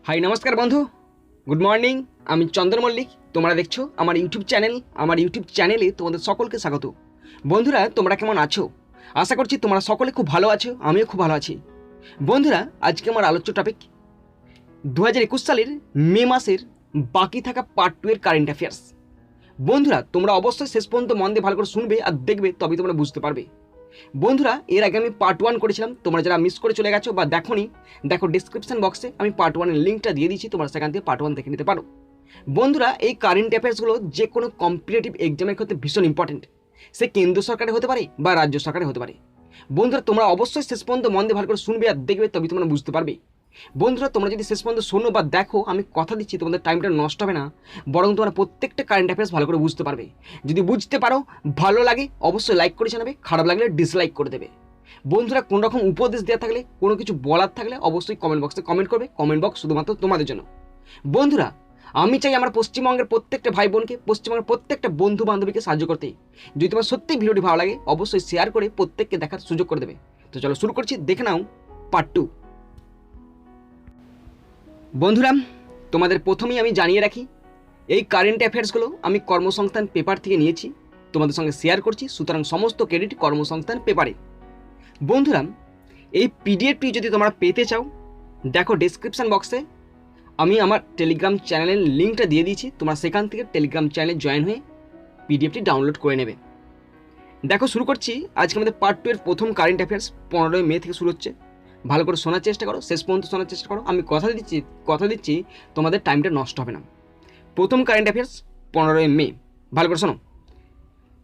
High নমস্কার বন্ধু, good morning. আমি চন্দন মল্লিক, তোমরা দেখছো আমার ইউটিউব চ্যানেল। আমার ইউটিউব চ্যানেলে তোমাদের সকলকে স্বাগত। বন্ধুরা, তোমরা কেমন আছো? আশা করছি তোমরা সকলে খুব ভালো আছো, আমিও খুব ভালো আছি। বন্ধুরা, আজকে আমার আলোচ্য টপিক 2021 সালের মে মাসের বাকি থাকা পার্ট 2 এর কারেন্ট অ্যাফেয়ার্স। বন্ধুরা, তোমরা অবশ্যই শেষ পর্যন্ত মন দিয়ে ভালো করে শুনবে আর দেখবে, তবেই তোমরা বুঝতে পারবে। বন্ধুরা, এর আগে আমি পার্ট 1 করেছিলাম, তোমরা যারা মিস করে চলে গেছো বা দেখোনি, দেখো ডিসক্রিপশন বক্সে আমি পার্ট 1 এর লিঙ্কটা দিয়ে দিচ্ছি, তোমরা সেখান থেকে পার্ট 1 দেখে নিতে পারো। বন্ধুরা, এই কারেন্ট অ্যাফেয়ার্সগুলো যে কোনো কম্পিটিটিভ এক্সামের ক্ষেত্রে ভীষণ ইম্পর্টেন্ট। সে কেন্দ্র সরকারে হতে পারে বা রাজ্য সরকারে হতে পারে। বন্ধুরা, তোমরা অবশ্যই শেষ পর্যন্ত মন দিয়ে ভালো করে শুনবে আর দেখবে, তবেই তোমরা বুঝতে পারবে। বন্ধুরা, তোমরা যদি শেষ পর্যন্ত শোনো বা দেখো, আমি কথা দিচ্ছি তোমাদের টাইমটা নষ্ট হবে না, বরং তোমরা প্রত্যেকটা কারেন্ট অ্যাফেয়ার্স ভালো করে বুঝতে পারবে। যদি বুঝতে পারো, ভালো লাগে অবশ্যই লাইক করে জানাবে, খারাপ লাগলে ডিসলাইক করে দেবে। বন্ধুরা, কোনো রকম উপদেশ দেওয়া থাকলে, কোনো কিছু বলার থাকলে অবশ্যই কমেন্ট বক্সে কমেন্ট করবে। কমেন্ট বক্স শুধুমাত্র তোমাদের জন্য। বন্ধুরা, আমি চাই আমার পশ্চিমবঙ্গের প্রত্যেকটা ভাই বোনকে, পশ্চিমবঙ্গের প্রত্যেকটা বন্ধু বান্ধবীকে সাহায্য করতে। যদি তোমার সত্যি ভিডিওটি ভালো লাগে, অবশ্যই শেয়ার করে প্রত্যেককে দেখার সুযোগ করে দেবে। তো চলো শুরু করছি, দেখে নাও পার্ট 2। বন্ধুরা, তোমাদের প্রথমেই আমি জানিয়ে রাখি, এই কারেন্ট অ্যাফেয়ার্সগুলো আমি কর্মসংস্থান পেপার থেকে নিয়েছি, তোমাদের সঙ্গে শেয়ার করছি, সুতরাং সমস্ত ক্রেডিট কর্মসংস্থান পেপারে। বন্ধুরা, এই পিডিএফটি যদি তোমরা পেতে চাও, দেখো ডেসক্রিপশন বক্সে আমি আমার টেলিগ্রাম চ্যানেলের লিঙ্কটা দিয়ে দিয়েছি, তোমরা সেখান থেকে টেলিগ্রাম চ্যানেলে জয়েন হয়ে পিডিএফটি ডাউনলোড করে নেবে। দেখো শুরু করছি আজকে আমাদের পার্ট 2 এর প্রথম কারেন্ট অ্যাফেয়ার্স। 15 মে থেকে শুরু হচ্ছে। ভালো করে শোনার চেষ্টা করো, শেষ পর্যন্ত শোনার চেষ্টা করো। আমি কথা দিচ্ছি তোমাদের টাইমটা নষ্ট হবে না। প্রথম কারেন্ট অ্যাফেয়ার্স 15 মে, ভালো করে শোনো।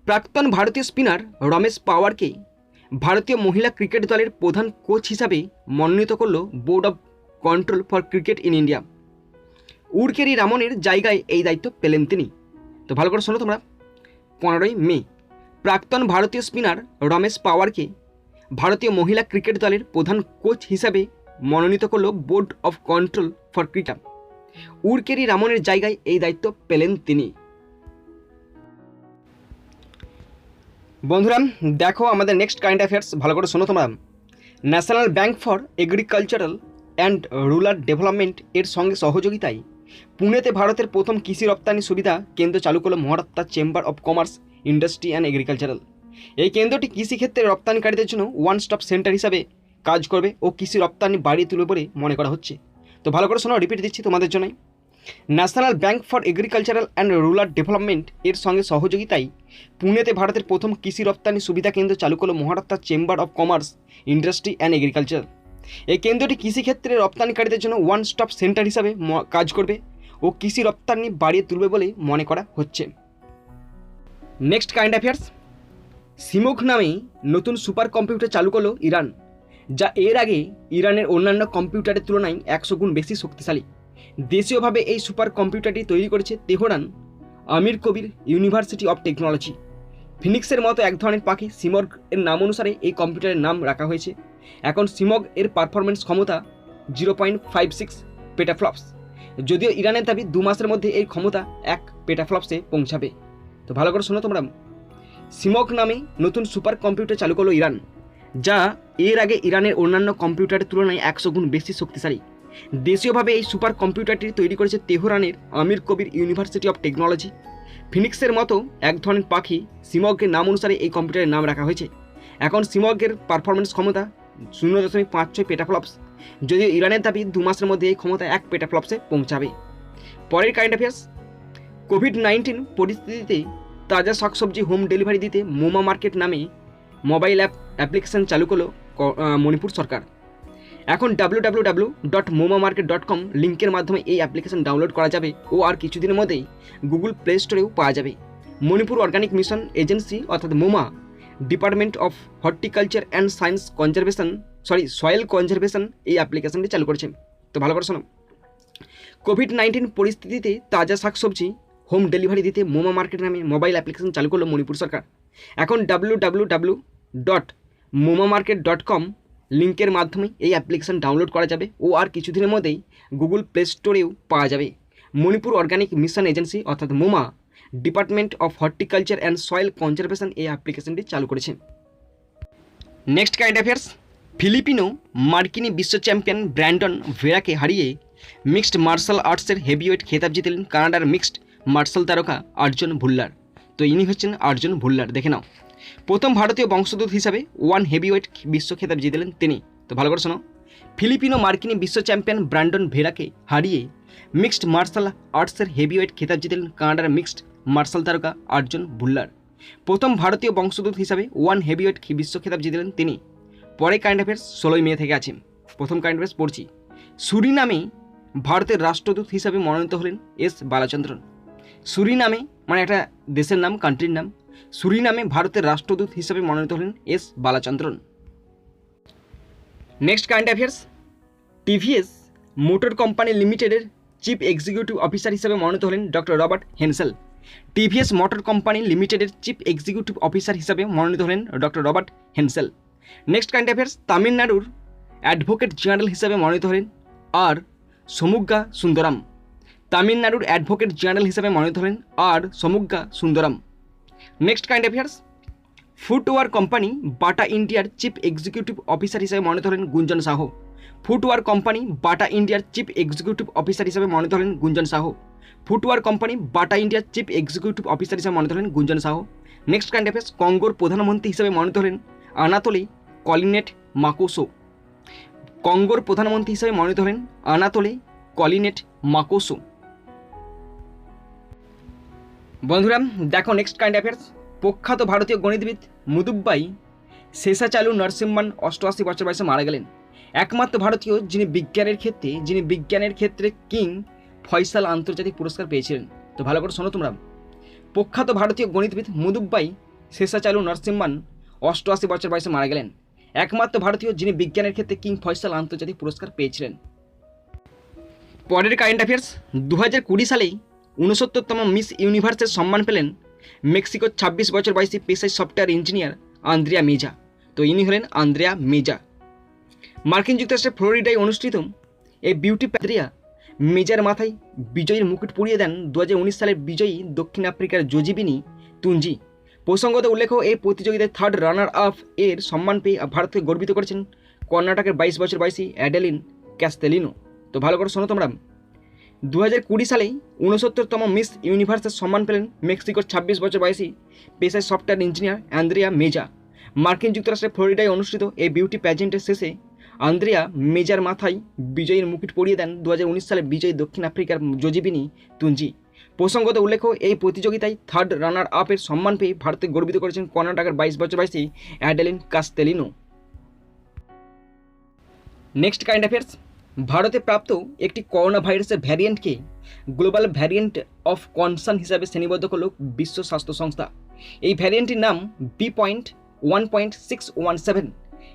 প্রাক্তন ভারতীয় স্পিনার রমেশ পাওয়ারকে ভারতীয় মহিলা ক্রিকেট দলের প্রধান কোচ হিসাবে মনোনীত করল board of control for cricket in India. Woorkeri রামনের জায়গায় এই দায়িত্ব পেলেন তিনি। তো ভালো করে শোনো তোমরা। 15 মে, প্রাক্তন ভারতীয় স্পিনার রমেশ পাওয়ারকে ভারতীয় মহিলা ক্রিকেট দলের প্রধান কোচ হিসাবে মনোনীত করল board of control for cricket. Woorkeri রামনের জায়গায় এই দায়িত্ব পেলেন তিনি। বন্ধুরা, দেখো আমাদের নেক্সট কারেন্ট অ্যাফেয়ার্স, ভালো করে শোনো তোমরা। National bank for agricultural and rural development এর সঙ্গে সহযোগিতায় পুনেতে ভারতের প্রথম কৃষি রপ্তানি সুবিধা কেন্দ্র চালু করল Maharashtra chamber of commerce, industry and agricultural. এই কেন্দ্রটি কৃষিক্ষেত্রে রপ্তানিকারীদের জন্য ওয়ান স্টপ সেন্টার হিসাবে কাজ করবে ও কৃষি রপ্তানি বাড়িয়ে তুলবে বলে মনে করা হচ্ছে। তো ভালো করে শোনো, রিপিট দিচ্ছি তোমাদের জন্যই। National bank for agricultural and rural development এর সঙ্গে সহযোগিতায় পুনেতে ভারতের প্রথম কৃষি রপ্তানি সুবিধা কেন্দ্র চালু করল Maharashtra chamber of commerce, industry and agriculture. এই কেন্দ্রটি কৃষিক্ষেত্রে রপ্তানিকারীদের জন্য ওয়ান স্টপ সেন্টার হিসাবে কাজ করবে ও কৃষি রপ্তানি বাড়িয়ে তুলবে বলে মনে করা হচ্ছে। নেক্সট কারেন্ট অ্যাফেয়ার্স, সিমোক নামে নতুন সুপার কম্পিউটার চালু করলো ইরান, যা এর আগে ইরানের অন্যান্য কম্পিউটারের তুলনায় 100 গুণ বেশি শক্তিশালী। দেশীয়ভাবে এই সুপার কম্পিউটারটি তৈরি করেছে Tehran Amir Kabir university of technology. ফিনিক্সের মতো এক ধরনের পাখি সিমগ এর নাম অনুসারে এই কম্পিউটারের নাম রাখা হয়েছে। এখন সিমগ এর পারফরমেন্স ক্ষমতা 0.56 পেটাফ্লপস, যদিও ইরানের দাবি 2 মাসের মধ্যে এই ক্ষমতা 1 পেটাফ্লপসে পৌঁছাবে। তো ভালো করে শোনো তোমরা। সিমগ নামে নতুন সুপার কম্পিউটার চালু করলো ইরান, যা এর আগে ইরানের অন্যান্য কম্পিউটারের তুলনায় 100 গুণ বেশি শক্তিশালী। দেশীয়ভাবে এই সুপার কম্পিউটারটি তৈরি করেছে তেহরানের আমির কবির ইউনিভার্সিটি অফ টেকনোলজি। ফিনিক্সের মতো এক ধরনের পাখি সিমগের নাম অনুসারে এই কম্পিউটারের নাম রাখা হয়েছে। এখন সিমগের পারফরমেন্স ক্ষমতা 0.56 পেটাফ্লপস, যদিও ইরানের দাবি 2 মাসের মধ্যে এই ক্ষমতা 1 পেটাফ্লপসে পৌঁছাবে। পরের কারেন্ট অ্যাফেয়ার্স, কোভিড-19 পরিস্থিতিতে তাজা শাকসবজি হোম ডেলিভারি দিতে মোমা মার্কেট নামে মোবাইল অ্যাপ্লিকেশন চালু করলো মণিপুর সরকার। এখন www.momamarket.com লিঙ্কের মাধ্যমে এই অ্যাপ্লিকেশন ডাউনলোড করা যাবে ও আর কিছুদিনের মধ্যেই গুগল প্লে স্টোরেও পাওয়া যাবে। মণিপুর অর্গানিক মিশন এজেন্সি অর্থাৎ MOMA, department of horticulture and soil conservation এই অ্যাপ্লিকেশনটি চালু করেছে। তো ভালো করে শোনো। কোভিড-19 পরিস্থিতিতে তাজা শাকসবজি হোম ডেলিভারি দিতে মোমা মার্কেট নামে মোবাইল অ্যাপ্লিকেশন চালু করলো মণিপুর সরকার। এখন www.momamarket.com লিঙ্কের মাধ্যমে এই অ্যাপ্লিকেশন ডাউনলোড করা যাবে ও আর কিছুদিনের মধ্যেই গুগল প্লে স্টোরেও পাওয়া যাবে। মণিপুর অর্গানিক মিশন এজেন্সি অর্থাৎ MOMA, department of horticulture and soil conservation এই অ্যাপ্লিকেশনটি চালু করেছে। নেক্সট কারেন্ট অ্যাফেয়ার্স, ফিলিপিনো মার্কিনী বিশ্ব চ্যাম্পিয়ন ব্র্যান্ডন ভেরাকে হারিয়ে মিক্সড মার্শাল আর্টসের হেভিওয়েট খেতাব জিতলেন কানাডার মিক্সড মার্শাল তারকা আর্জুন ভুল্লার। তো ইনি হচ্ছেন আর্জুন ভুল্লার, দেখে নাও। প্রথম ভারতীয় বংশোদ্ভূত হিসাবে ওয়ান হেভিওয়েট বিশ্ব খেতাব জিতলেন তিনি। তো ভালো করে শোনো, ফিলিপিনো মার্কিনী বিশ্ব চ্যাম্পিয়ন ব্র্যান্ডন ভেরাকে হারিয়ে মিক্সড মার্শাল আর্টসের হেভিওয়েট খেতাব জিতলেন কানাডার মিক্সড মার্শাল তারকা আর্জুন ভুল্লার। প্রথম ভারতীয় বংশোদ্ভূত হিসাবে ওয়ান হেভিওয়েট বিশ্ব খেতাব জিতলেন তিনি। পরে কারেন্ট অ্যাফেয়ার্স 16 মে থেকে আছে। প্রথম কারেন্ট অ্যাফেয়ার্স পড়ছি। সুরিনামে ভারতের রাষ্ট্রদূত হিসাবে মনোনীত হলেন এস বালাচন্দ্রন। সুরিনামে মানে একটা দেশের নাম, কান্ট্রির নাম। সুরিনামে ভারতের রাষ্ট্রদূত হিসাবে মনোনীত হলেন S Balachandran. Next current affairs, TVS motor company লিমিটেডের চিফ এক্সিকিউটিভ অফিসার হিসাবে মনোনীত হলেন doctor Robert Hensel. TVS motor company লিমিটেডের চিফ এক্সিকিউটিভ অফিসার হিসাবে মনোনীত হলেন doctor Robert Hensel. Next current affairs, তামিলনাড়ুর অ্যাডভোকেট জেনারেল হিসাবে মনোনীত হলেন আর সমুজ্ঞা সুন্দরাম। তামিলনাড়ুর অ্যাডভোকেট জেনারেল হিসাবে মনোনীত হলেন R Shanmuga Sundaram. Next current affairs, footwear company Bata ইন্ডিয়ার চিফ এক্সিকিউটিভ অফিসার হিসাবে মনোনীত হলেন গুঞ্জন সাহ। ফুটওয়ার কোম্পানি বাটা ইন্ডিয়ার চিফ এক্সিকিউটিভ অফিসার হিসাবে মনোনীত হলেন গুঞ্জন সাহ। ফুটওয়ার কোম্পানি বাটা ইন্ডিয়ার চিফ এক্সিকিউটিভ অফিসার হিসাবে মনোনীত হলেন গুঞ্জন সাহ। নেক্সট কারেন্ট অ্যাফেয়ার্স, কঙ্গোর প্রধানমন্ত্রী হিসাবে মনোনীত হলেন আনাতোলি কলিনেট মাকোসো। কঙ্গোর প্রধানমন্ত্রী হিসাবে মনোনীত হলেন আনাতোলি কলিনেট মাকোসো। বন্ধুরা দেখো নেক্সট কারেন্ট অ্যাফেয়ার্স, প্রখ্যাত ভারতীয় গণিতবিদ মুদুব্বাই শেষাচালু নরসিম্মান 88 বছর বয়সে মারা গেলেন। একমাত্র ভারতীয় যিনি বিজ্ঞানের ক্ষেত্রে কিং ফয়সাল আন্তর্জাতিক পুরস্কার পেয়েছিলেন। তো ভালো করে শোনো তোমরা, প্রখ্যাত ভারতীয় গণিতবিদ মুদুব্বাই শেষাচালু নরসিম্মান 88 বছর বয়সে মারা গেলেন। একমাত্র ভারতীয় যিনি বিজ্ঞানের ক্ষেত্রে কিং ফয়সাল আন্তর্জাতিক পুরস্কার পেয়েছিলেন। পরের কারেন্ট অ্যাফেয়ার্স, 2020 সালেই 69তম মিস ইউনিভার্সের সম্মান পেলেন মেক্সিকোর 26 বছর বয়সী পেশায় সফটওয়্যার ইঞ্জিনিয়ার আন্দ্রেয়া মেজা। তো ইনি হলেন আন্দ্রেয়া মেজা। মার্কিন যুক্তরাষ্ট্রের ফ্লোরিডায় অনুষ্ঠিত এই বিউটি আন্দ্রেয়া মেজার মাথায় বিজয়ীর মুকুট পরিয়ে দেন 2019 সালের বিজয়ী দক্ষিণ আফ্রিকার জোজিবিনি তুঞ্জি। প্রসঙ্গত উল্লেখ্য, এই প্রতিযোগিতায় থার্ড রানার আপ এর সম্মান পেয়ে ভারতকে গর্বিত করেছেন কর্ণাটকের 22 বছর বয়সী অ্যাডেলিন ক্যাস্তেলিনো। তো ভালো করে শোনো তোমরা, 2020 সালেই 69তম মিস ইউনিভার্সের সম্মান পেলেন মেক্সিকোর 26 বছর বয়সী পেশায় সফটওয়্যার ইঞ্জিনিয়ার আন্দ্রেয়া মেজা। মার্কিন যুক্তরাষ্ট্রের ফ্লোরিডায় অনুষ্ঠিত এই বিউটি প্যাজেন্টের শেষে আন্দ্রেয়া মেজার মাথায় বিজয়ীর মুকুট পরিয়ে দেন 2019 সালে বিজয়ী দক্ষিণ আফ্রিকার জোজিবিনি তুঞ্জি। প্রসঙ্গত উল্লেখ্য, এই প্রতিযোগিতায় থার্ড রানার আপের সম্মান পেয়ে ভারতকে গর্বিত করেছেন কর্ণাটকের 22 বছর বয়সী অ্যাডেলিন কাস্তেলিনো। নেক্সট কারেন্ট অ্যাফেয়ার্স, ভারতে প্রাপ্ত একটি করোনা ভাইরাসের ভ্যারিয়েন্টকে গ্লোবাল ভ্যারিয়েন্ট অফ কনসার্ন হিসাবে শ্রেণীবদ্ধ করল বিশ্ব স্বাস্থ্য সংস্থা। এই ভ্যারিয়েন্টটির নাম B.1.617।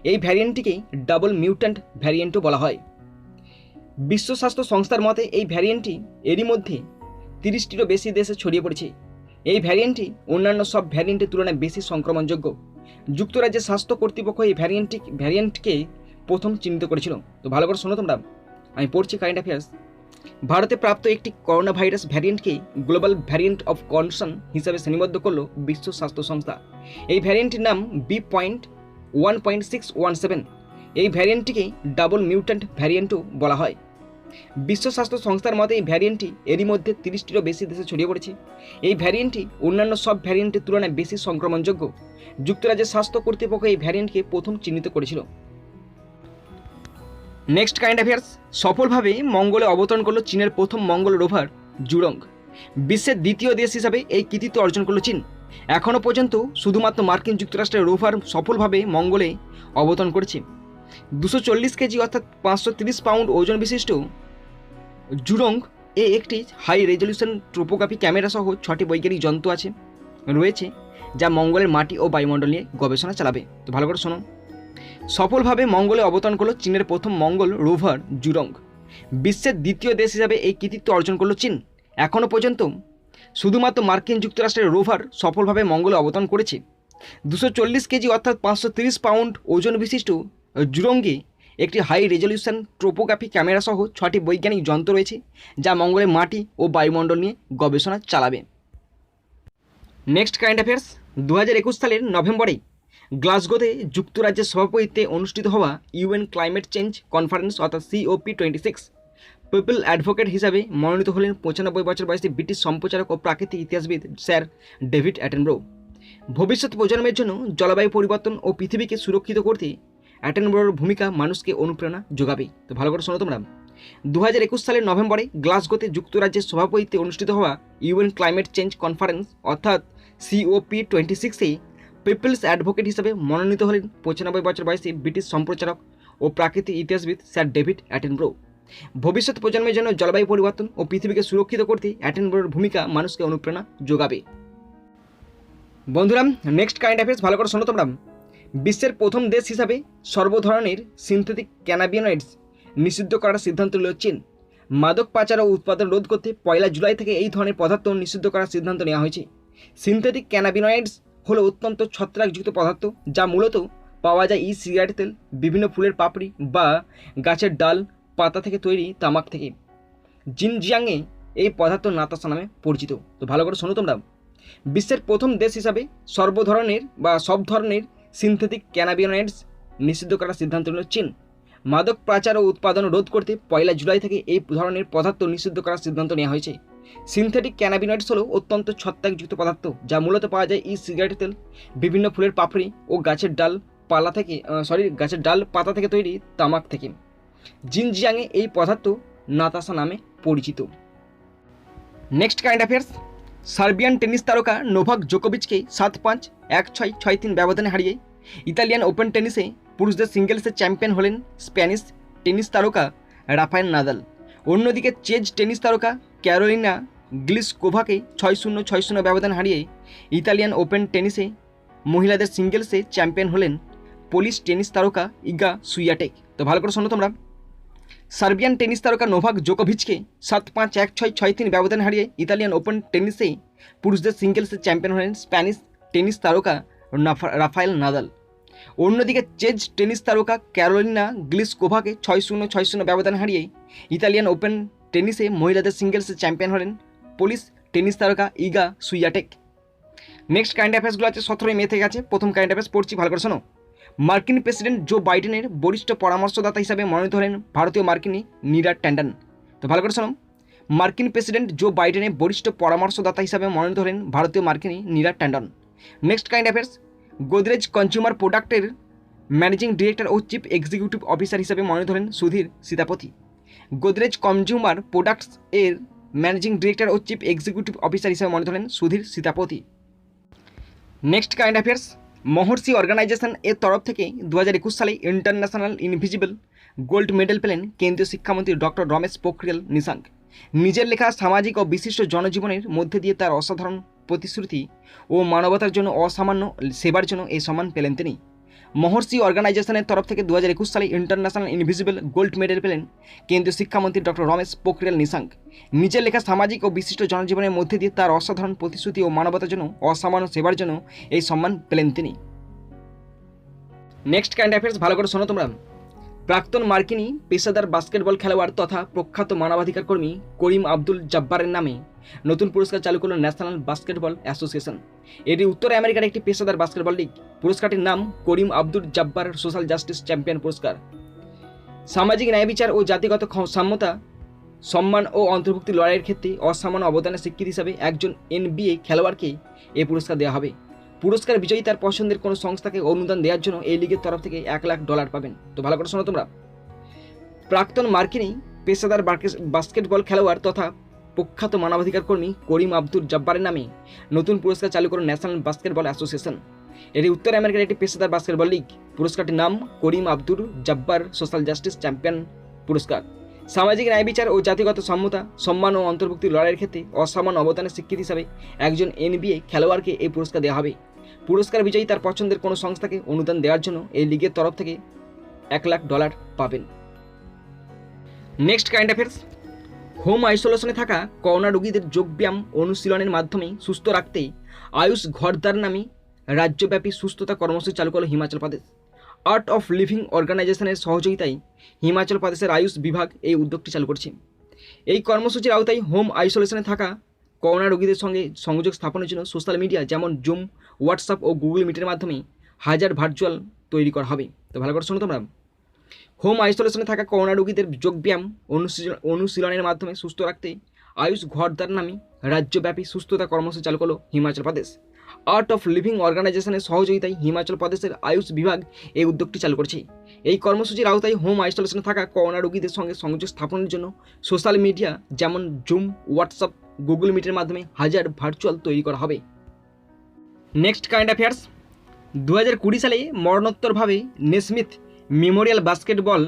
এই ভ্যারিয়েন্টটিকে ডাবল মিউট্যান্ট ভ্যারিয়েন্টও বলা হয়। বিশ্ব স্বাস্থ্য সংস্থার মতে এই ভ্যারিয়েন্টটি এরই মধ্যে 30টিরও বেশি দেশে ছড়িয়ে পড়েছে। এই ভ্যারিয়েন্টটি অন্যান্য সব ভ্যারিয়েন্টের তুলনায় বেশি সংক্রমণযোগ্য। যুক্তরাজ্যের স্বাস্থ্য কর্তৃপক্ষ এই ভ্যারিয়েন্টকে প্রথম চিহ্নিত করেছিল। তো ভালো করে শোনো তোমরা, আমি পড়ছি কারেন্ট অ্যাফেয়ার্স। ভারতে প্রাপ্ত একটি করোনা ভাইরাস ভ্যারিয়েন্টকে গ্লোবাল ভ্যারিয়েন্ট অফ কনসার্ন হিসাবে শ্রেণীবদ্ধ করল বিশ্ব স্বাস্থ্য সংস্থা। এই ভ্যারিয়েন্টটির নাম B.1.617। এই ভ্যারিয়েন্টটিকে ডাবল মিউট্যান্ট ভ্যারিয়েন্টও বলা হয়। বিশ্ব স্বাস্থ্য সংস্থার মতে এই ভ্যারিয়েন্টটি এরই মধ্যে 30টিরও বেশি দেশে ছড়িয়ে পড়েছে। এই ভ্যারিয়েন্টটি অন্যান্য সব ভ্যারিয়েন্টের তুলনায় বেশি সংক্রমণযোগ্য। যুক্তরাজ্যের স্বাস্থ্য কর্তৃপক্ষ এই ভ্যারিয়েন্টকে প্রথম চিহ্নিত করেছিল। নেক্সট কারেন্ট অ্যাফেয়ার্স, সফলভাবে মঙ্গলে অবতরণ করল চীনের প্রথম মঙ্গল রোভার জুরং। বিশ্বের দ্বিতীয় দেশ হিসাবে এই কৃতিত্ব অর্জন করল চীন। এখনও পর্যন্ত শুধুমাত্র মার্কিন যুক্তরাষ্ট্রের রোভার সফলভাবে মঙ্গলে অবতরণ করেছে। 240 কেজি অর্থাৎ 530 পাউন্ড ওজন বিশিষ্ট জুরং এ একটি হাই রেজলিউশন ট্রোপোগ্রাফি ক্যামেরা সহ 6টি বৈজ্ঞানিক যন্ত্র রয়েছে যা মঙ্গলের মাটি ও বায়ুমণ্ডল নিয়ে গবেষণা চালাবে। তো ভালো করে শোনো, সফলভাবে মঙ্গলে অবতরণ করল চীনের প্রথম মঙ্গল রোভার জুরং। বিশ্বের দ্বিতীয় দেশ হিসাবে এই কৃতিত্ব অর্জন করল চীন। এখনও পর্যন্ত শুধুমাত্র মার্কিন যুক্তরাষ্ট্রের রোভার সফলভাবে মঙ্গলে অবতরণ করেছে। 240 কেজি অর্থাৎ 530 পাউন্ড ওজন বিশিষ্ট জুরঙ্গে একটি হাই রেজলিউশন ট্রোপোগ্রাফি ক্যামেরা সহ 6টি বৈজ্ঞানিক যন্ত্র রয়েছে যা মঙ্গলের মাটি ও বায়ুমণ্ডল নিয়ে গবেষণা চালাবে। নেক্সট কারেন্ট অ্যাফেয়ার্স, 2021 সালের নভেম্বরে গ্লাসগোতে যুক্তরাজ্যের সভাপতিত্বে অনুষ্ঠিত হওয়া UN ক্লাইমেট চেঞ্জ কনফারেন্স অর্থাৎ COP26 পিপল অ্যাডভোকেট হিসাবে মনোনীত হলেন 95 বছর বয়সী ব্রিটিশ সম্প্রচারক ও প্রাকৃতিক ইতিহাসবিদ স্যার ডেভিড অ্যাটেনব্রো। ভবিষ্যৎ প্রজন্মের জন্য জলবায়ু পরিবর্তন ও পৃথিবীকে সুরক্ষিত করতে অ্যাটেনব্রোর ভূমিকা মানুষকে অনুপ্রেরণা যোগাবে। তো ভালো করে শোনো তোমরা। 2021 সালের নভেম্বরে গ্লাসগোতে যুক্তরাজ্যের সভাপতিত্বে অনুষ্ঠিত হওয়া ইউএন ক্লাইমেট চেঞ্জ কনফারেন্স অর্থাৎ COP26-এ পিপলস অ্যাডভোকেট হিসাবে মনোনীত হলেন 95 বছর বয়সী ব্রিটিশ সম্প্রচারক ও প্রাকৃতিক ইতিহাসবিদ স্যার ডেভিড অ্যাটেনব্রো। ভবিষ্যৎ প্রজন্মের জন্য জলবায়ু পরিবর্তন ও পৃথিবীকে সুরক্ষিত করতে অ্যাটেনব্রোর ভূমিকা মানুষকে অনুপ্রেরণা যোগাবে। বন্ধুরা, নেক্সট কারেন্ট অ্যাফেয়ার্স ভালো করে শোনো তোমরা। বিশ্বের প্রথম দেশ হিসাবে সর্বধরনের সিনথেটিক ক্যানাবিনয়েডস নিষিদ্ধ করার সিদ্ধান্ত নিল চীন। মাদক পাচার ও উৎপাদন রোধ করতে 1 জুলাই থেকে এই ধরনের পদার্থ নিষিদ্ধ করার সিদ্ধান্ত নেওয়া হয়েছে। সিনথেটিক ক্যানাবিনয়েডস হলো অত্যন্ত ছত্রাকযুক্ত পদার্থ যা মূলত পাওয়া যায় ই সিগারেট তেল, বিভিন্ন ফুলের পাপড়ি বা গাছের ডাল পাতা থেকে তৈরি তামাক থেকে। জিনজিয়াংয়ে এই পদার্থ নাতাসা নামে পরিচিত। তো ভালো করে শোনো তোমরা। বিশ্বের প্রথম দেশ হিসাবে সব ধরনের সিনথেটিক ক্যানাবিনয়েডস নিষিদ্ধ করার সিদ্ধান্ত নিল চীন। মাদক পাচার ও উৎপাদন রোধ করতে 1 জুলাই থেকে এই ধরনের পদার্থ নিষিদ্ধ করার সিদ্ধান্ত নেওয়া হয়েছে। সিনথেটিক ক্যানাবিনয়েডস হলো অত্যন্ত ছত্রাকযুক্ত পদার্থ যা মূলত পাওয়া যায় ই সিগারেট তেল, বিভিন্ন ফুলের পাপড়ি ও গাছের ডাল পাতা থেকে তৈরি তামাক থেকে। জিনজিয়াংয়ে এই পদার্থ নাতাসা নামে পরিচিত। Next current affairs. Serbian tennis তারকা নোভাক জোকোভিচকে 7-5, 1-6, 6-3 ব্যবধানে হারিয়ে ইতালিয়ান ওপেন টেনিসে পুরুষদের সিঙ্গেলসে চ্যাম্পিয়ন হলেন স্প্যানিশ টেনিস তারকা রাফায়েল নাদাল। অন্যদিকে চেজ টেনিস তারকা ক্যারোলিনা গ্লিসকোভাকে 6-0, 6-0 ব্যবধান হারিয়ে ইতালিয়ান ওপেন টেনিসে মহিলাদের সিঙ্গেলসে চ্যাম্পিয়ন হলেন পোলিশ টেনিস তারকা ইগা সুইয়াটেক। তো ভালো করে শোনো তোমরা। সার্বিয়ান টেনিস তারকা নোভাক জোকোভিচকে 7-5, 1-6, 6-3 ব্যবধান হারিয়ে ইতালিয়ান ওপেন টেনিসে পুরুষদের সিঙ্গেলসে চ্যাম্পিয়ন হলেন স্প্যানিশ টেনিস তারকা রাফায়েল নাদাল। অন্যদিকে চেজ টেনিস তারকা ক্যারোলিনা গ্লিসকোভাকে 6-0, 6-0 ব্যবধান হারিয়ে ইতালিয়ান ওপেন টেনিসে মহিলাদের সিঙ্গেলসে চ্যাম্পিয়ন হলেন পোলিশ টেনিস তারকা ইগা সুইয়াটেক। নেক্সট কারেন্ট অ্যাফেয়ার্সগুলো আছে 17 মে থেকে আছে। প্রথম কারেন্ট অ্যাফেয়ার্স পড়ছি, ভালো করে শোনো। মার্কিন প্রেসিডেন্ট জো বাইডেনের বরিষ্ঠ পরামর্শদাতা হিসাবে মনোনীত হলেন ভারতীয় মার্কিনী নীরা ট্যান্ডন। তো ভালো করে শোনো। মার্কিন প্রেসিডেন্ট জো বাইডেনের বরিষ্ঠ পরামর্শদাতা হিসাবে মনোনীত হলেন ভারতীয় মার্কিনী Neera Tanden. Next current affairs. Godrej consumer প্রোডাক্টের ম্যানেজিং ডিরেক্টর ও চিফ এক্সিকিউটিভ অফিসার হিসাবে মনোনীত হলেন সুধীর সীতাপতি। গোদরেজ কনজিউমার প্রোডাক্টস এর ম্যানেজিং ডিরেক্টর ও চিফ এক্সিকিউটিভ অফিসার হিসাবে মনোনীত হলেন Sudhir Sitapati. Next current affairs. Maharishi organisation এর তরফ থেকে 2021 সালে ইন্টারন্যাশনাল ইনভিজিবল গোল্ড মেডেল পেলেন কেন্দ্রীয় শিক্ষামন্ত্রী ডক্টর রমেশ পোখরিয়াল নিশাঙ্ক। নিজের লেখা সামাজিক ও বিশিষ্ট জনজীবনের মধ্যে দিয়ে তার অসাধারণ প্রতিশ্রুতি ও মানবতার জন্য অসামান্য সেবার জন্য এই সম্মান পেলেন তিনি। মহর্ষি অর্গানাইজেশনের তরফ থেকে 2021 সালে ইন্টারন্যাশনাল ইনভিজিবল গোল্ড মেডেল পেলেন কেন্দ্রীয় শিক্ষামন্ত্রী ডক্টর রমেশ পোখরিয়াল নিশাঙ্ক। নিজের লেখা সামাজিক ও বিশিষ্ট জনজীবনের মধ্যে দিয়ে তার অসাধারণ প্রতিশ্রুতি ও মানবতার জন্য অসামান্য সেবার জন্য এই সম্মান পেলেন তিনি। নেক্সট কারেন্ট অ্যাফেয়ার্স ভালো করে শোনো তোমরা। প্রাক্তন মার্কিনী পেশাদার বাস্কেটবল খেলোয়াড় তথা প্রখ্যাত মানবাধিকার কর্মী করিম আব্দুল জব্বারের নামে নতুন পুরস্কার চালু করল ন্যাশনাল বাস্কেটবল অ্যাসোসিয়েশন। এটি উত্তর আমেরিকার একটি পেশাদার বাস্কেটবল লিগ। পুরস্কারটির নাম Kareem Abdul Jabbar social justice champion পুরস্কার। সামাজিক ন্যায় বিচার ও জাতিগত সাম্যতা, সম্মান ও অন্তর্ভুক্তি লড়াইয়ের ক্ষেত্রে অসামান্য অবদানের স্বীকৃতি হিসাবে একজন NBA খেলোয়াড়কে এই পুরস্কার দেওয়া হবে। পুরস্কার বিজয়ী তার পছন্দের কোনো সংস্থাকে অনুদান দেওয়ার জন্য এই লিগের তরফ থেকে $1,00,000 পাবেন। তো ভালো করে শোনো তোমরা। প্রাক্তন মার্কিনী পেশাদার বাস্কেটবল খেলোয়াড় তথা প্রখ্যাত মানবাধিকার কর্মী করিম আব্দুল জব্বারের নামে নতুন পুরস্কার চালু করল ন্যাশনাল বাস্কেটবল অ্যাসোসিয়েশন। এটি উত্তর আমেরিকার একটি পেশাদার বাস্কেটবল লিগ। পুরস্কারটির নাম Kareem Abdul Jabbar social justice champion পুরস্কার। সামাজিক ন্যায় বিচার ও জাতিগত সাম্যতা, সম্মান ও অন্তর্ভুক্তি লড়াইয়ের ক্ষেত্রে অসামান্য অবদানের স্বীকৃতি হিসাবে একজন NBA খেলোয়াড়কে এই পুরস্কার দেওয়া হবে। পুরস্কার বিজয়ী তার পছন্দের কোনো সংস্থাকে অনুদান দেওয়ার জন্য এই লিগের তরফ থেকে $1,00,000 পাবেন। Next current affairs. হোম আইসোলেশনে থাকা করোনা রোগীদের যোগব্যায়াম অনুশীলনের মাধ্যমে সুস্থ রাখতে আয়ুষ ঘরদার নামে রাজ্যব্যাপী সুস্থতা কর্মসূচি চালু করল Himachal Pradesh. Art of living অর্গানাইজেশনের সহযোগিতায় হিমাচল প্রদেশের আয়ুষ বিভাগ এই উদ্যোগটি চালু করছে। এই কর্মসূচির আওতায় হোম আইসোলেশনে থাকা করোনা রোগীদের সঙ্গে সংযোগ স্থাপনের জন্য সোশ্যাল মিডিয়া যেমন জুম, হোয়াটসঅ্যাপ ও গুগল মিটের মাধ্যমে হাজার ভার্চুয়াল তৈরি করা হবে। তো ভালো করে শোনো তোমরা। হোম আইসোলেশনে থাকা করোনা রোগীদের যোগব্যায়াম অনুশীলনের মাধ্যমে সুস্থ রাখতে আয়ুষ ঘরদার নামে রাজ্যব্যাপী সুস্থতা কর্মসূচি চালু করল Himachal Pradesh. Art of living অর্গানাইজেশনের সহযোগিতায় হিমাচল প্রদেশের আয়ুষ বিভাগ এই উদ্যোগটি চালু করছে। এই কর্মসূচির আওতায় হোম আইসোলেশনে থাকা করোনা রোগীদের সঙ্গে সংযোগ স্থাপনের জন্য সোশ্যাল মিডিয়া যেমন জুম, হোয়াটসঅ্যাপ, গুগল মিটের মাধ্যমে হাজার ভার্চুয়াল তৈরি করা হবে। Next current affairs. 2020 সালে মরণোত্তরভাবে নেসমিথ মেমোরিয়াল বাস্কেটবল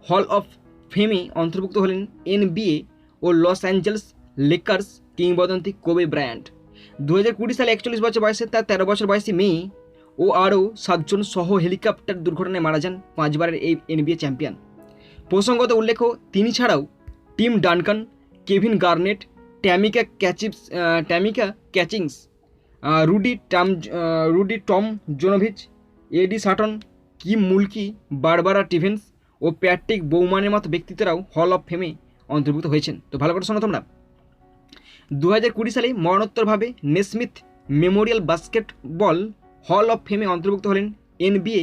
হল অফ ফেমে অন্তর্ভুক্ত হলেন NBA ও লস অ্যাঞ্জেলস লেকার্স কিংবদন্তি কোবে ব্রায়ান্ট। 2020 সালে 41 বছর বয়সে তার 13 বছর বয়সী মেয়ে ও আরও 7 জন সহ হেলিকপ্টার দুর্ঘটনায় মারা যান 5 বারের এই NBA চ্যাম্পিয়ন। প্রসঙ্গত উল্লেখ্য, তিনি ছাড়াও Tim Duncan, Kevin Garnett, Tamika Catchings, Rudy Tomjanovich, Eddie Sutton, Kim Mulkey, Barbara Stevens ও প্যাট্রিক বৌমানের মতো ব্যক্তিত্বরাও হল অফ ফেমে অন্তর্ভুক্ত হয়েছেন। তো ভালো করে শোনো তোমরা। 2020 সালে মরণোত্তরভাবে নেসমিথ মেমোরিয়াল বাস্কেটবল হল অফ ফেমে অন্তর্ভুক্ত হলেন NBA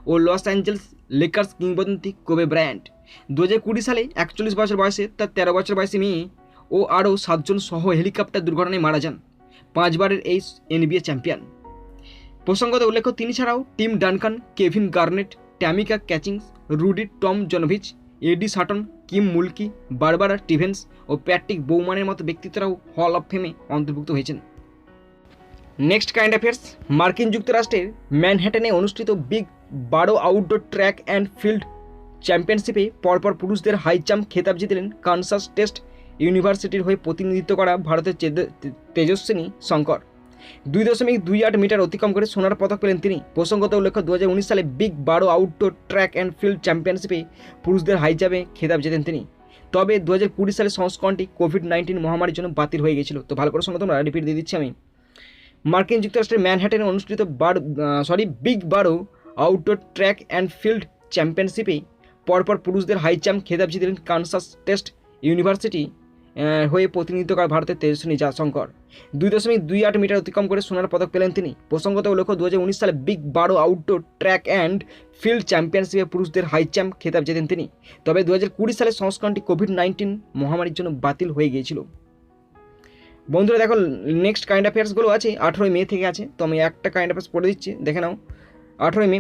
ও লস অ্যাঞ্জেলস লেকার্স কিংবদন্তি কোবে ব্রায়ান্ট। 2020 সালে 41 বছর বয়সে তার 13 বছর বয়সী মেয়ে ও আরও 7 জন সহ হেলিকপ্টার দুর্ঘটনায় মারা যান 5 বারের এই NBA চ্যাম্পিয়ন। প্রসঙ্গত উল্লেখ্য, তিনি ছাড়াও Tim Duncan, Kevin Garnett, Tamika Catchings, Rudy Tomjanovich, Eddie Sutton, Kim Mulkey, Barbara Stevens ও প্যাট্রিক বৌমানের মতো ব্যক্তিত্বরাও হল অফ ফেমে অন্তর্ভুক্ত হয়েছেন। Next current affairs. মার্কিন যুক্তরাষ্ট্রের ম্যানহ্যাটনে অনুষ্ঠিত big 12 outdoor track and field চ্যাম্পিয়নশিপে পরপর পুরুষদের হাই জাম্প খেতাব জিতলেন কানসাস স্টেট ইউনিভার্সিটির হয়ে প্রতিনিধিত্ব করা ভারতের তেজস্বিনী শঙ্কর। 2.28 মিটার অতিক্রম করে সোনার পদক পেলেন তিনি। প্রসঙ্গত উল্লেখ্য, 2019 সালে big 12 outdoor track and field চ্যাম্পিয়নশিপে পুরুষদের হাই জাম্পে খেতাব জেতেন তিনি। তবে 2020 সালে সংস্করণটি কোভিড-19 মহামারীর জন্য বাতিল হয়ে গিয়েছিল। তো ভালো করে শোনো তোমরা, রিপিট দিয়ে দিচ্ছি আমি। মার্কিন যুক্তরাষ্ট্রের ম্যানহ্যাটনে অনুষ্ঠিত big 12 outdoor track and field চ্যাম্পিয়নশিপে পরপর পুরুষদের হাই জাম্প খেতাব জিতলেন কানসাস স্টেট ইউনিভার্সিটি হয়ে প্রতিনিধিত্ব করা ভারতের তেজস্বিনী শঙ্কর। 2.28 মিটার অতিক্রম করে সোনার পদক পেলেন তিনি। প্রসঙ্গত উল্লেখ্য, 2019 সালে big 12 outdoor track and field চ্যাম্পিয়নশিপে পুরুষদের হাই জাম্প খেতাব জেতেন তিনি। তবে 2020 সালে সংস্করণটি কোভিড-19 মহামারীর জন্য বাতিল হয়ে গিয়েছিল। বন্ধুরা দেখো, নেক্সট কারেন্ট অ্যাফেয়ার্সগুলো আছে 18 মে থেকে আছে। তো আমি একটা কারেন্ট অ্যাফেয়ার্স পড়ে দিচ্ছি, দেখে নাও। 18 মে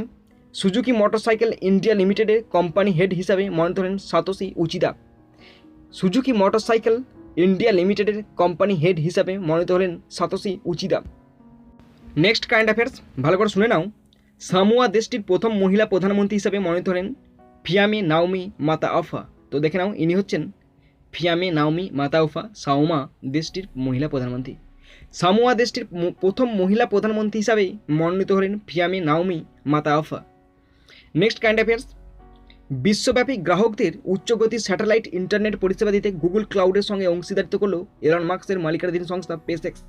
সুজুকি মোটরসাইকেল ইন্ডিয়া লিমিটেডের কোম্পানি হেড হিসাবে মনোনীত হলেন সাতোশি উচিদা। সুজুকি মোটরসাইকেল ইন্ডিয়া লিমিটেডের কোম্পানি হেড হিসাবে মনোনীত হলেন সাতোশি উচিদা। নেক্সট কারেন্ট অ্যাফেয়ার্স ভালো করে শুনে নাও। সামোয়া দেশটির প্রথম মহিলা প্রধানমন্ত্রী হিসাবে মনোনীত হলেন ফিয়ামে নাওমি মাতাওফা। তো দেখে নাও, ইনি হচ্ছেন ফিয়ামে নাওমি মাতাওফা, সামোয়া দেশটির মহিলা প্রধানমন্ত্রী। সামোয়া দেশটির প্রথম মহিলা প্রধানমন্ত্রী হিসাবে মনোনীত হলেন Fiame Naomi Mata'afa. Next current affairs. বিশ্বব্যাপী গ্রাহকদের উচ্চগতির স্যাটেলাইট ইন্টারনেট পরিষেবা দিতে গুগল ক্লাউডের সঙ্গে অংশীদারিত্ব করল এলন মাস্কের মালিকানাধীন সংস্থা স্পেসএক্স।